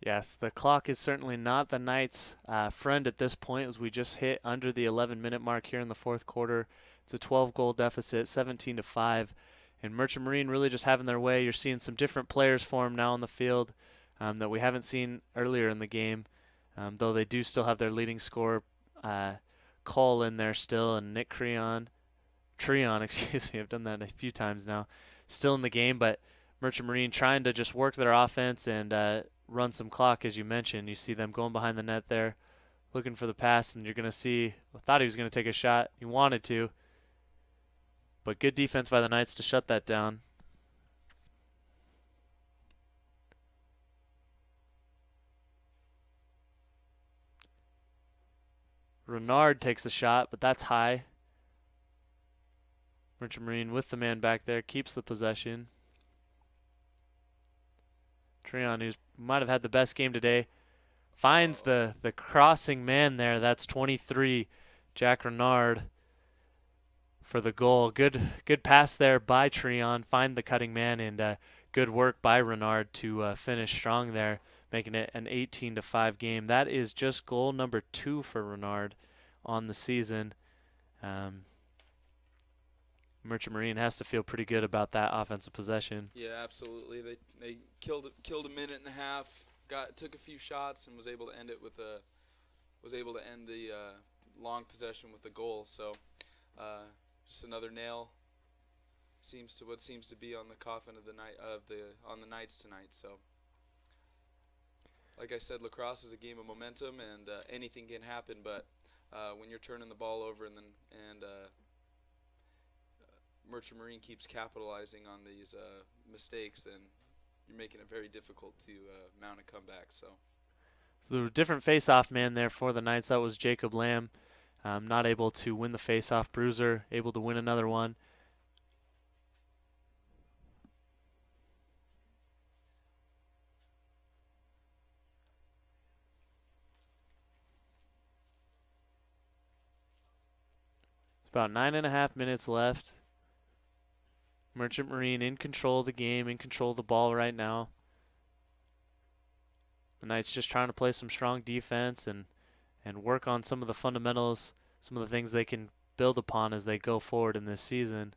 Yes, the clock is certainly not the Knights' friend at this point, as we just hit under the 11-minute mark here in the fourth quarter. It's a 12-goal deficit, 17-5, and Merchant Marine really just having their way. You're seeing some different players for them now on the field that we haven't seen earlier in the game, though they do still have their leading scorer, Cole, in there still, and Nick Treon, excuse me, I've done that a few times now, still in the game, but Merchant Marine trying to just work their offense and run some clock, as you mentioned. You see them going behind the net there, looking for the pass, and you're going to see, I thought he was going to take a shot. He wanted to, but good defense by the Knights to shut that down. Renard takes a shot, but that's high. Merchant Marine with the man back there, keeps the possession. Treon, who might have had the best game today, finds the crossing man there. That's 23, Jack Renard, for the goal. Good pass there by Treon, find the cutting man, and good work by Renard to finish strong there, making it an 18-5 game. That is just goal number 2 for Renard on the season. Merchant Marine has to feel pretty good about that offensive possession. Yeah, absolutely. They killed a minute and a half. Took a few shots and was able to end it with the long possession with the goal. So just another nail seems to be on the coffin of the Knights tonight. So like I said, lacrosse is a game of momentum, and anything can happen. But when you're turning the ball over and Merchant Marine keeps capitalizing on these mistakes, then you're making it very difficult to mount a comeback. So the different face-off man there for the Knights, that was Jacob Lamb. Not able to win the face-off. Bruiser able to win another one. About 9.5 minutes left. Merchant Marine in control of the game, in control of the ball right now. The Knights just trying to play some strong defense and work on some of the fundamentals, some of the things they can build upon as they go forward in this season.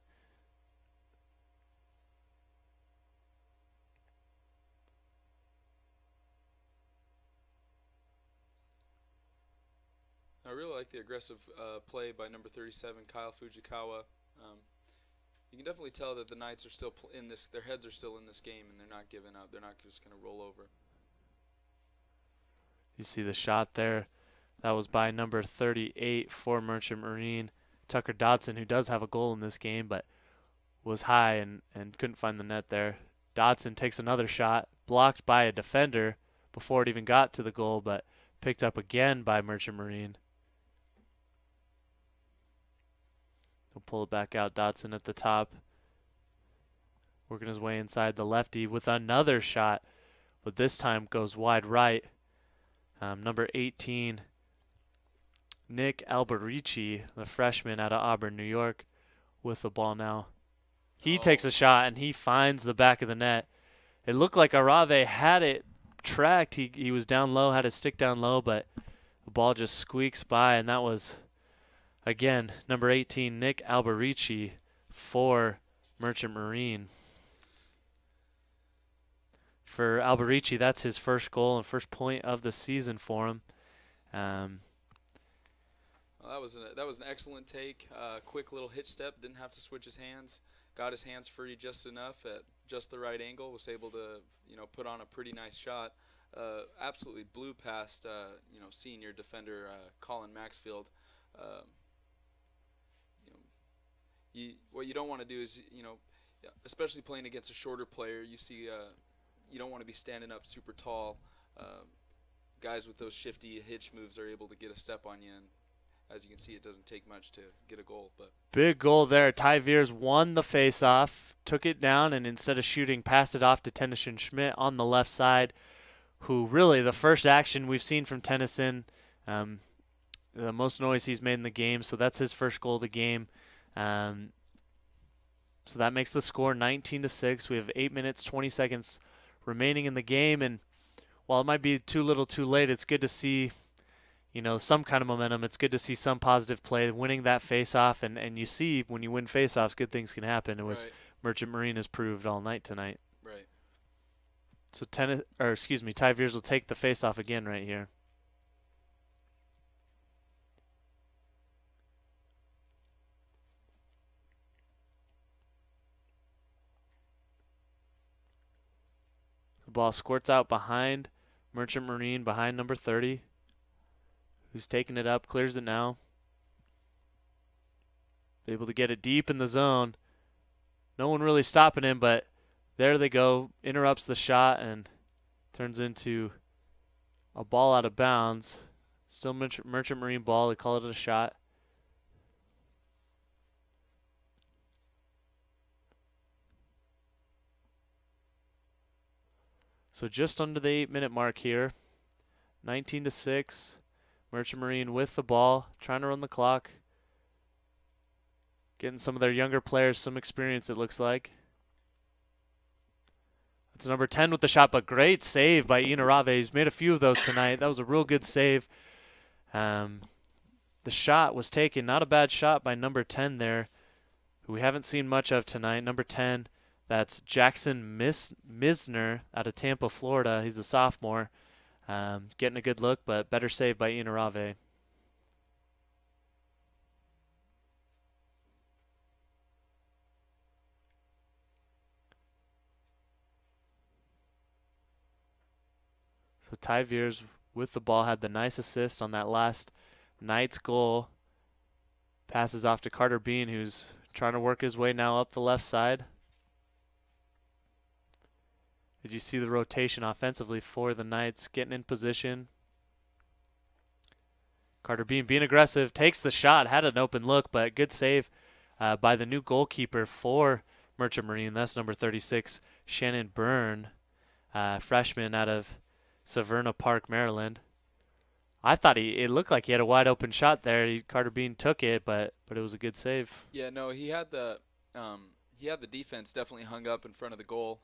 I really like the aggressive play by number 37, Kyle Fujikawa. You can definitely tell that the Knights are still in this. Their heads are still in this game, and they're not giving up. They're not just going to roll over. You see the shot there. That was by number 38 for Merchant Marine, Tucker Dodson, who does have a goal in this game, but was high and couldn't find the net there. Dodson takes another shot, blocked by a defender before it even got to the goal, but picked up again by Merchant Marine. He'll pull it back out. Dodson at the top, working his way inside the lefty with another shot, but this time goes wide right. Number 18, Nick Alberici, the freshman out of Auburn, New York, with the ball now. He takes a shot, and he finds the back of the net. It looked like Arave had it tracked. He was down low, had his stick down low, but the ball just squeaks by, and that was, again, number 18, Nick Alberici for Merchant Marine. For Alberici, that's his first goal and first point of the season for him. Well, that was an excellent take. Quick little hitch step. Didn't have to switch his hands. Got his hands free just enough at just the right angle. Was able to put on a pretty nice shot. Absolutely blew past senior defender Colin Maxfield. What you don't want to do is especially playing against a shorter player. You see. You don't want to be standing up super tall. Guys with those shifty hitch moves are able to get a step on you, and as you can see, it doesn't take much to get a goal. But big goal there. Ty Veers won the face-off, took it down, and instead of shooting, passed it off to Tennyson Schmidt on the left side, who really the first action we've seen from Tennyson, the most noise he's made in the game, so that's his first goal of the game. So that makes the score 19-6. We have 8 minutes, 20 seconds remaining in the game, and while it might be too little too late, it's good to see some kind of momentum. It's good to see some positive play, winning that face-off, and you see when you win face-offs, good things can happen. It was right. Merchant Marine has proved all night tonight. Right. So Ty Veers will take the face-off again right here. The ball squirts out behind Merchant Marine, behind number 30, who's taking it up, clears it now. Able to get it deep in the zone. No one really stopping him, but there they go. Interrupts the shot and turns into a ball out of bounds. Still Merchant Marine ball. They call it a shot. So just under the 8-minute mark here, 19-6. Merchant Marine with the ball, trying to run the clock. Getting some of their younger players some experience, it looks like. That's number 10 with the shot, but great save by Ian Arave. He's made a few of those tonight. That was a real good save. The shot was taken, not a bad shot by number 10 there, who we haven't seen much of tonight. Number 10. That's Jackson Misner out of Tampa, Florida. He's a sophomore. Getting a good look, but better save by Ian Arave. So Ty Veers with the ball had the nice assist on that last Knights goal. Passes off to Carter Bean, who's trying to work his way now up the left side. Did you see the rotation offensively for the Knights getting in position? Carter Bean being aggressive, takes the shot, had an open look, but good save by the new goalkeeper for Merchant Marine. That's number 36, Shannon Byrne, freshman out of Severna Park, Maryland. I thought it looked like he had a wide open shot there. Carter Bean took it, but it was a good save. Yeah, no, he had the defense definitely hung up in front of the goal.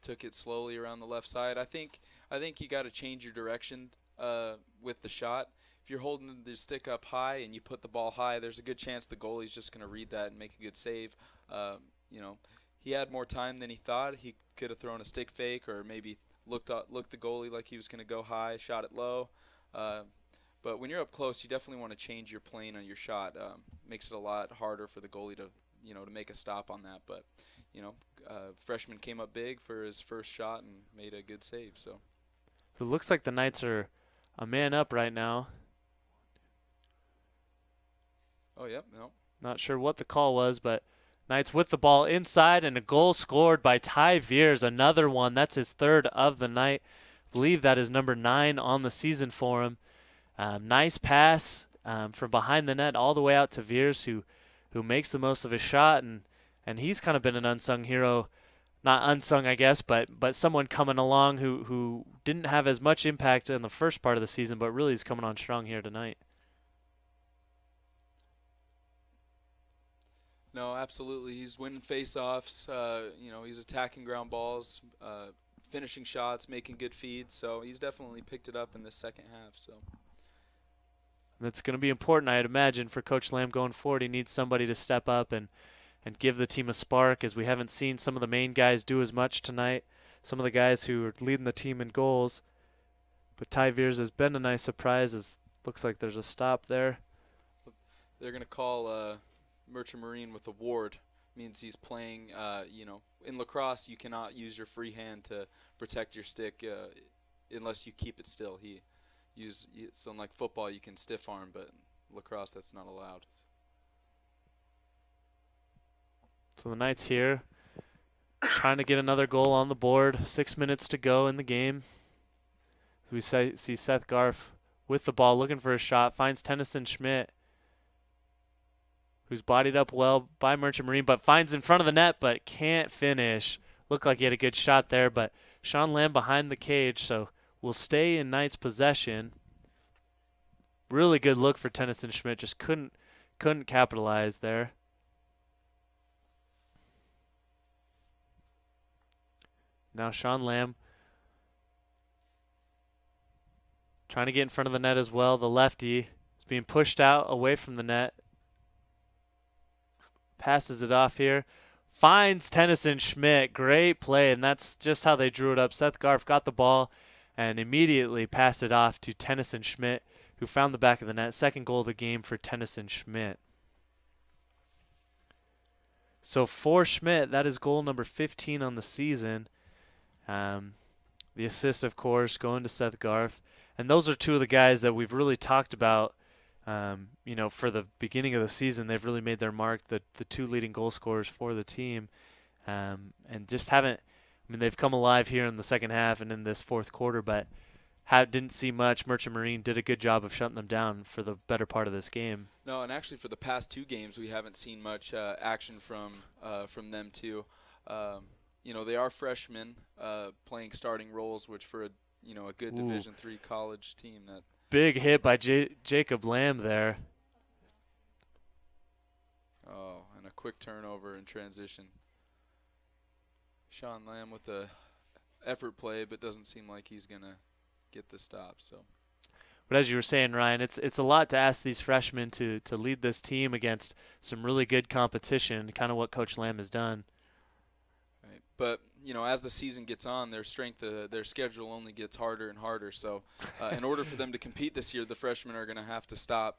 Took it slowly around the left side. I think you got to change your direction with the shot. If you're holding the stick up high and you put the ball high, there's a good chance the goalie's just going to read that and make a good save. He had more time than he thought. He could have thrown a stick fake or maybe looked the goalie like he was going to go high, shot it low. But when you're up close, you definitely want to change your plane on your shot. Makes it a lot harder for the goalie to make a stop on that. But freshman came up big for his first shot and made a good save. So it looks like the Knights are a man up right now. Oh, yep. No. Not sure what the call was, but Knights with the ball inside and a goal scored by Ty Veers. Another one. That's his third of the night. I believe that is number 9 on the season for him. Nice pass from behind the net all the way out to Veers, who makes the most of his shot, and he's kind of been an unsung hero. Not unsung, I guess, but someone coming along who didn't have as much impact in the first part of the season, but really is coming on strong here tonight. No, absolutely. He's winning face-offs. He's attacking ground balls, finishing shots, making good feeds. So he's definitely picked it up in the second half. So that's going to be important, I'd imagine, for Coach Lamb going forward. He needs somebody to step up and give the team a spark, as we haven't seen some of the main guys do as much tonight. Some of the guys who are leading the team in goals. But Ty Veers has been a nice surprise. As looks like there's a stop there. They're going to call Merchant Marine with a ward. Means he's playing, in lacrosse you cannot use your free hand to protect your stick unless you keep it still. So in like football you can stiff arm, but lacrosse that's not allowed. So the Knights here trying to get another goal on the board. 6 minutes to go in the game. We see Seth Garf with the ball looking for a shot. Finds Tennyson Schmidt, who's bodied up well by Merchant Marine, but finds in front of the net but can't finish. Looked like he had a good shot there, but Sean Lamb behind the cage, so will stay in Knights' possession. Really good look for Tennyson Schmidt. Just couldn't capitalize there. Now Sean Lamb trying to get in front of the net as well. The lefty is being pushed out away from the net. Passes it off here. Finds Tennyson Schmidt. Great play, and that's just how they drew it up. Seth Garf got the ball and immediately passed it off to Tennyson Schmidt, who found the back of the net. Second goal of the game for Tennyson Schmidt. So for Schmidt, that is goal number 15 on the season. The assist, of course, going to Seth Garf. And those are two of the guys that we've really talked about, for the beginning of the season. They've really made their mark, the two leading goal scorers for the team. And just they've come alive here in the second half and in this fourth quarter, but didn't see much. Merchant Marine did a good job of shutting them down for the better part of this game. No, and actually for the past 2 games, we haven't seen much action from them too. They are freshmen playing starting roles, which for a good Division III college team. That big hit by Jacob Lamb there. Oh, and a quick turnover in transition. Sean Lamb with the effort play, but doesn't seem like he's gonna get the stop. So. But as you were saying, Ryan, it's a lot to ask these freshmen to lead this team against some really good competition, kind of what Coach Lamb has done. Right. But, as the season gets on, their schedule only gets harder and harder. So in order for them to compete this year, the freshmen are going to have to stop,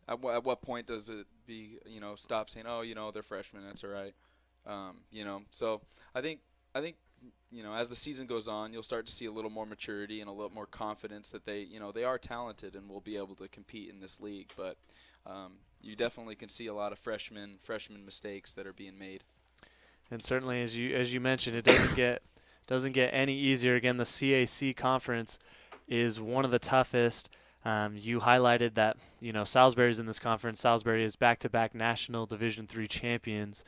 At what point does it be, stop saying, oh, they're freshmen, that's all right. So I think as the season goes on, you'll start to see a little more maturity and a little more confidence that they are talented and will be able to compete in this league. But You definitely can see a lot of freshman mistakes that are being made. And certainly, as you mentioned, it doesn't get any easier. Again, the CAC conference is one of the toughest. You highlighted that Salisbury's in this conference. Salisbury is back-to-back national Division III champions.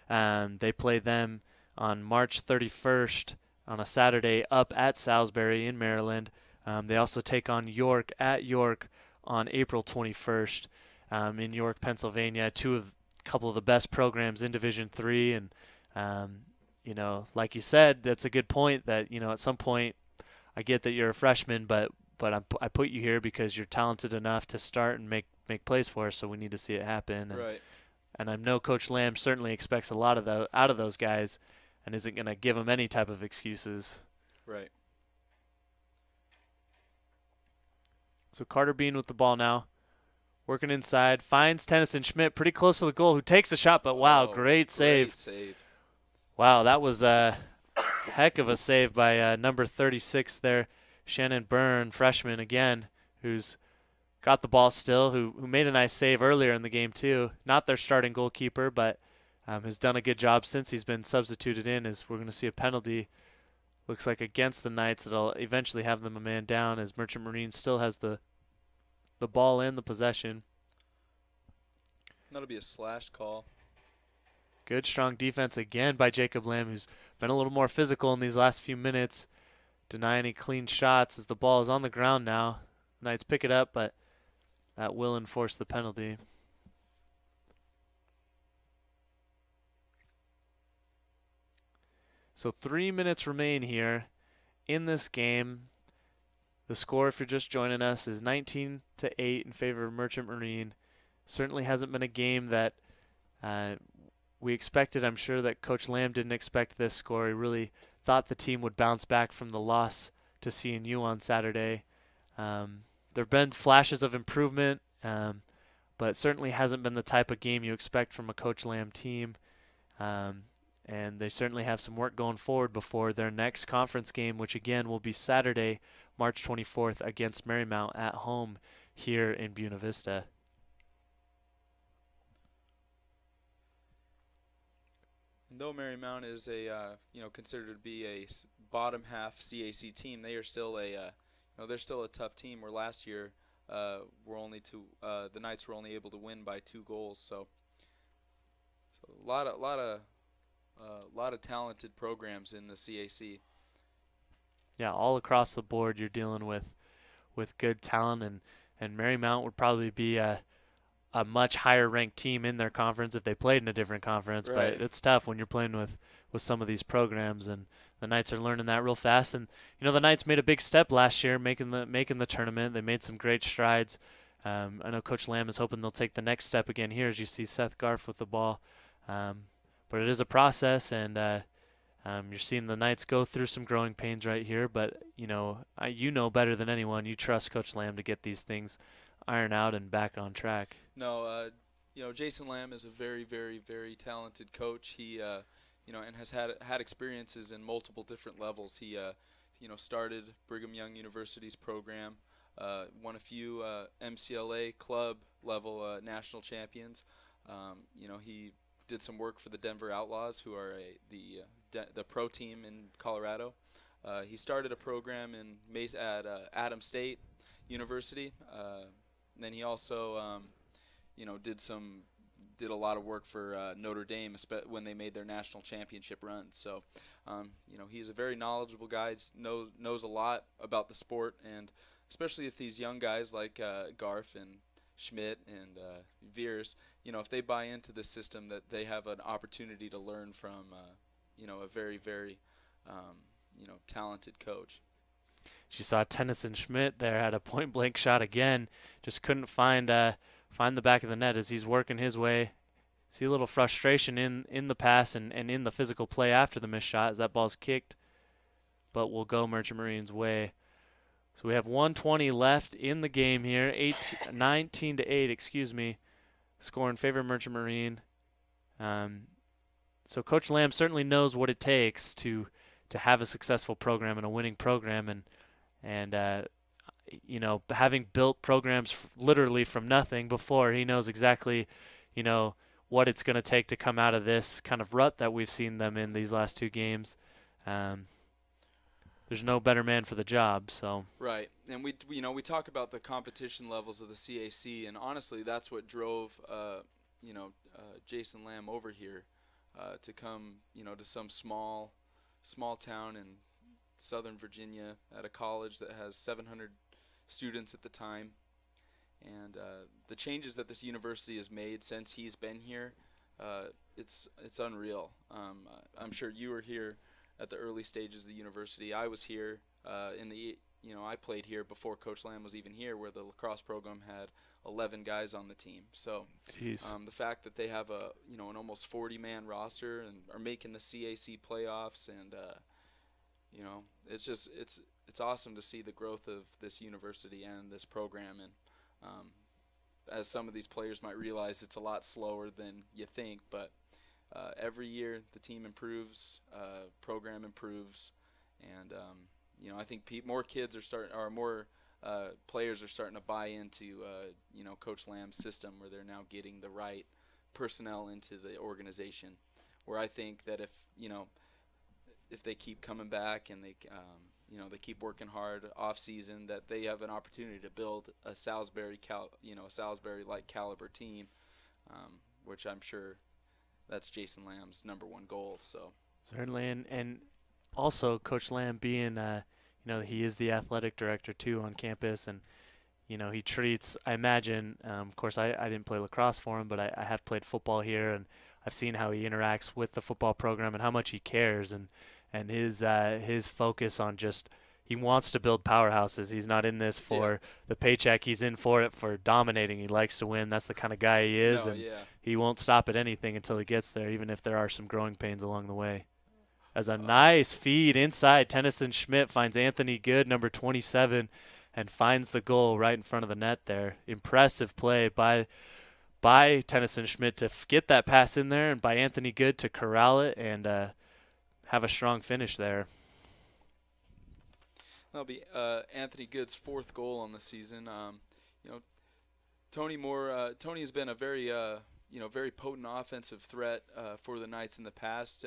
They play them on March 31st on a Saturday up at Salisbury in Maryland. They also take on York at York on April 21st in York, Pennsylvania. Couple of the best programs in Division III, and like you said, that's a good point. That at some point, I get that you're a freshman, but I put you here because you're talented enough to start and make plays for us. So we need to see it happen. Right. And I know Coach Lamb certainly expects a lot out of those guys, and isn't going to give them any type of excuses. Right. So Carter Bean with the ball now, working inside, finds Tennyson Schmidt pretty close to the goal, who takes a shot. But wow, great save! Great save. Wow, that was a heck of a save by number 36 there, Shannon Byrne, freshman again, who's got the ball still, who made a nice save earlier in the game too. Not their starting goalkeeper, but has done a good job since he's been substituted in. As we're going to see a penalty, looks like against the Knights, that'll eventually have them a man down, as Merchant Marine still has the ball in the possession. That'll be a slash call. Good, strong defense again by Jacob Lamb, who's been a little more physical in these last few minutes. Deny any clean shots as the ball is on the ground now. Knights pick it up, but that will enforce the penalty. So 3 minutes remain here in this game. The score, if you're just joining us, is 19-8 in favor of Merchant Marine. Certainly hasn't been a game that we expected. I'm sure that Coach Lamb didn't expect this score. He really thought the team would bounce back from the loss to CNU on Saturday. There have been flashes of improvement, but certainly hasn't been the type of game you expect from a Coach Lamb team. And they certainly have some work going forward before their next conference game, which again will be Saturday, March 24th against Marymount at home here in Buena Vista. Though Marymount is considered to be a bottom half CAC team, they are still they're still a tough team. Where last year, the Knights were only able to win by 2 goals. So a lot of talented programs in the CAC. Yeah, all across the board, you're dealing with good talent, and Marymount would probably be a much higher ranked team in their conference if they played in a different conference. Right. But it's tough when you're playing with some of these programs, and the Knights are learning that real fast. And the Knights made a big step last year making the tournament. They made some great strides. I know Coach Lamb is hoping they'll take the next step again here, as you see Seth Garf with the ball. But it is a process, and you're seeing the Knights go through some growing pains right here. But you know better than anyone. You trust Coach Lamb to get these things ironed out and back on track. No, Jason Lamb is a very, very, very talented coach. He, and has had experiences in multiple different levels. He, started Brigham Young University's program, won a few MCLA club level national champions. He did some work for the Denver Outlaws, who are the pro team in Colorado. He started a program at Adams State University. And then he also, did a lot of work for Notre Dame when they made their national championship run. So, he's a very knowledgeable guy. Knows a lot about the sport, and especially if these young guys like Garf and Schmidt and Veers, if they buy into this system, that they have an opportunity to learn from, a very, very, talented coach. You saw Tennyson Schmidt there had a point-blank shot again. Just couldn't find the back of the net as he's working his way. See a little frustration in the pass and in the physical play after the missed shot as that ball's kicked, but will go Merchant Marine's way. So we have 1:20 left in the game here. 19-8, score in favor of Merchant Marine. So Coach Lamb certainly knows what it takes to have a successful program and a winning program, and having built programs literally from nothing before, he knows exactly, what it's going to take to come out of this kind of rut that we've seen them in these last 2 games. There's no better man for the job. So right, and we talk about the competition levels of the CAC, and honestly, that's what drove Jason Lamb over here to come to some small town in Southern Virginia at a college that has 700 students at the time, and the changes that this university has made since he's been here, it's unreal. I'm sure you were here at the early stages of the university. I was here I played here before Coach Lamb was even here, where the lacrosse program had 11 guys on the team. So the fact that they have an almost 40-man roster and are making the CAC playoffs, and it's awesome to see the growth of this university and this program. And as some of these players might realize, it's a lot slower than you think, but every year the team improves, program improves, and I think more kids are more players are starting to buy into Coach Lamb's system, where they're now getting the right personnel into the organization. Where I think that if they keep coming back and they keep working hard off season, that they have an opportunity to build a Salisbury-like caliber team, which I'm sure that's Jason Lamb's #1 goal. So certainly, and also Coach Lamb being he is the athletic director too on campus, and he treats, I imagine, of course I didn't play lacrosse for him, but I have played football here, and I've seen how he interacts with the football program and how much he cares, and his focus on just, he wants to build powerhouses. He's not in this for the paycheck. He's in for it for dominating. He likes to win. That's the kind of guy he is, he won't stop at anything until he gets there, even if there are some growing pains along the way. As a nice feed inside, Tennyson Schmidt finds Anthony Good, number 27, and finds the goal right in front of the net there. Impressive play by Tennyson Schmidt to get that pass in there, and by Anthony Good to corral it and have a strong finish there. That'll be Anthony Good's 4th goal on the season. Tony has been a very very potent offensive threat for the Knights in the past.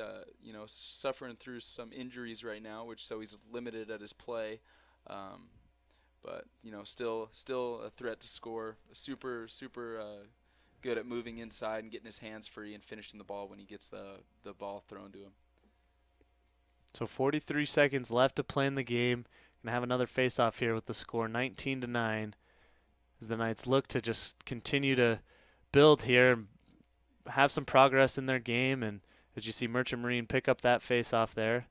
Suffering through some injuries right now, so he's limited at his play. But still a threat to score. Super good at moving inside and getting his hands free and finishing the ball when he gets the ball thrown to him. So 43 seconds left to play in the game. Gonna have another face-off here with the score 19-9, as the Knights look to just continue to build here and have some progress in their game. And as you see Merchant Marine pick up that face-off there.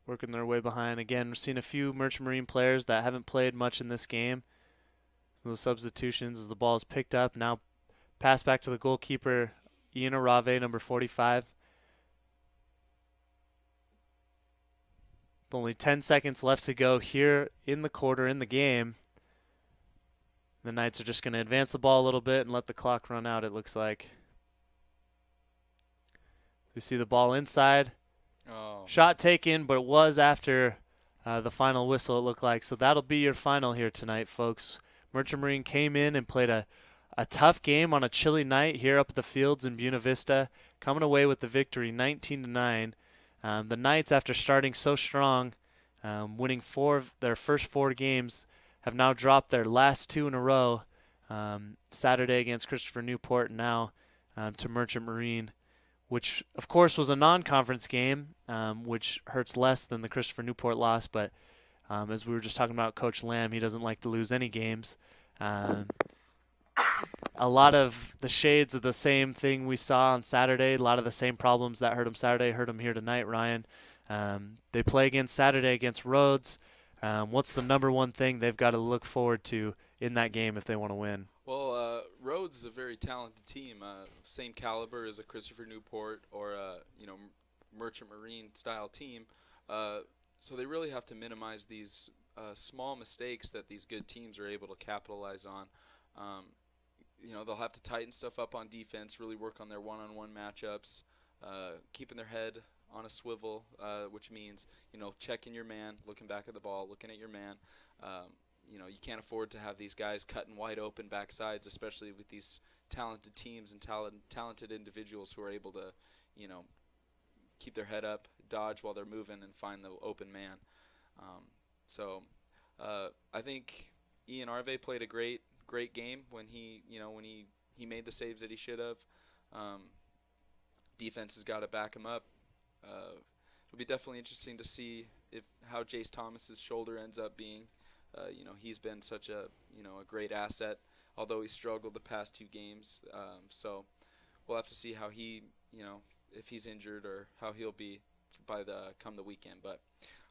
Working their way behind. Again, we're seeing a few Merchant Marine players that haven't played much in this game. Some of the substitutions as the ball is picked up. Now pass back to the goalkeeper, Ian Arave, number 45. With only 10 seconds left to go here in the quarter, in the game. The Knights are just going to advance the ball a little bit and let the clock run out, it looks like. We see the ball inside. Oh. Shot taken, but it was after the final whistle, it looked like. So that'll be your final here tonight, folks. Merchant Marine came in and played a tough game on a chilly night here up at the fields in Buena Vista, coming away with the victory 19-9. The Knights, after starting so strong, winning 4 of their first 4 games, have now dropped their last 2 in a row. Saturday against Christopher Newport, and now to Merchant Marine, which, of course, was a non-conference game, which hurts less than the Christopher Newport loss. But as we were just talking about Coach Lamb, he doesn't like to lose any games. A lot of the shades of the same thing we saw on Saturday, a lot of the same problems that hurt him Saturday hurt him here tonight, Ryan. They play again Saturday against Rhodes. What's the #1 thing they've got to look forward to in that game if they want to win? Well, Rhodes is a very talented team, same caliber as a Christopher Newport or a Merchant Marine style team. So they really have to minimize these small mistakes that these good teams are able to capitalize on. They'll have to tighten stuff up on defense, really work on their one-on-one matchups, keeping their head on a swivel, which means, checking your man, looking back at the ball, looking at your man. You can't afford to have these guys cutting wide open backsides, especially with these talented teams and talented individuals who are able to, keep their head up, dodge while they're moving, and find the open man. I think Ian Arve played a great game when he made the saves that he should have. Defense has got to back him up. It'll be definitely interesting to see how Jace Thomas's shoulder ends up being. He's been such a great asset, although he struggled the past 2 games. So we'll have to see how he, if he's injured or how he'll be come the weekend. But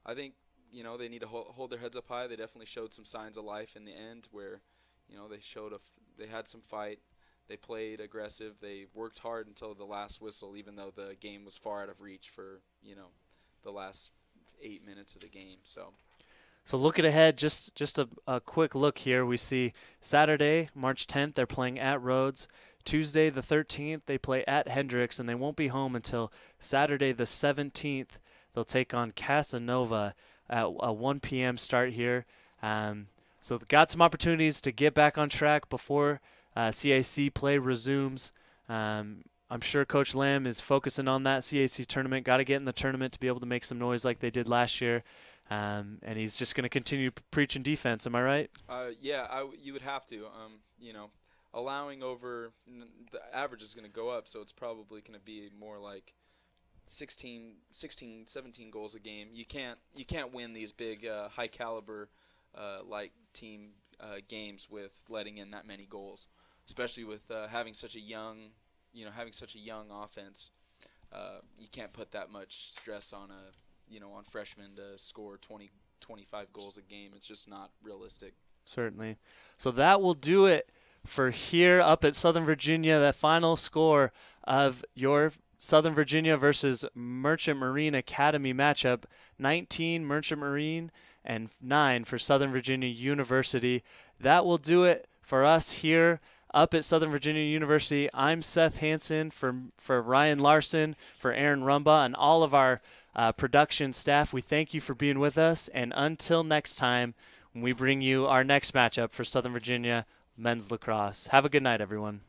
I think they need to hold their heads up high. They definitely showed some signs of life in the end, where they had some fight. They played aggressive. They worked hard until the last whistle, even though the game was far out of reach for the last 8 minutes of the game. So looking ahead, just a quick look here. We see Saturday, March 10th, they're playing at Rhodes. Tuesday, the 13th, they play at Hendricks, and they won't be home until Saturday, the 17th. They'll take on Casanova at a 1 p.m. start here. So they've got some opportunities to get back on track before CAC play resumes. I'm sure Coach Lamb is focusing on that CAC tournament. Got to get in the tournament to be able to make some noise like they did last year. And he's just going to continue preaching defense. Am I right? You would have to. Allowing over the average is going to go up, so it's probably going to be more like 16, 17 goals a game. You can't win these big high caliber team games with letting in that many goals, especially with having such a young offense. You can't put that much stress on on freshmen to score 20, 25 goals a game. It's just not realistic. Certainly. So that will do it for here up at Southern Virginia. That final score of your Southern Virginia versus Merchant Marine Academy matchup, 19 Merchant Marine and 9 for Southern Virginia University. That will do it for us here up at Southern Virginia University. I'm Seth Hansen for Ryan Larson, for Aaron Rumba, and all of our production staff. We thank you for being with us, and until next time, when we bring you our next matchup for Southern Virginia men's lacrosse. Have a good night, everyone.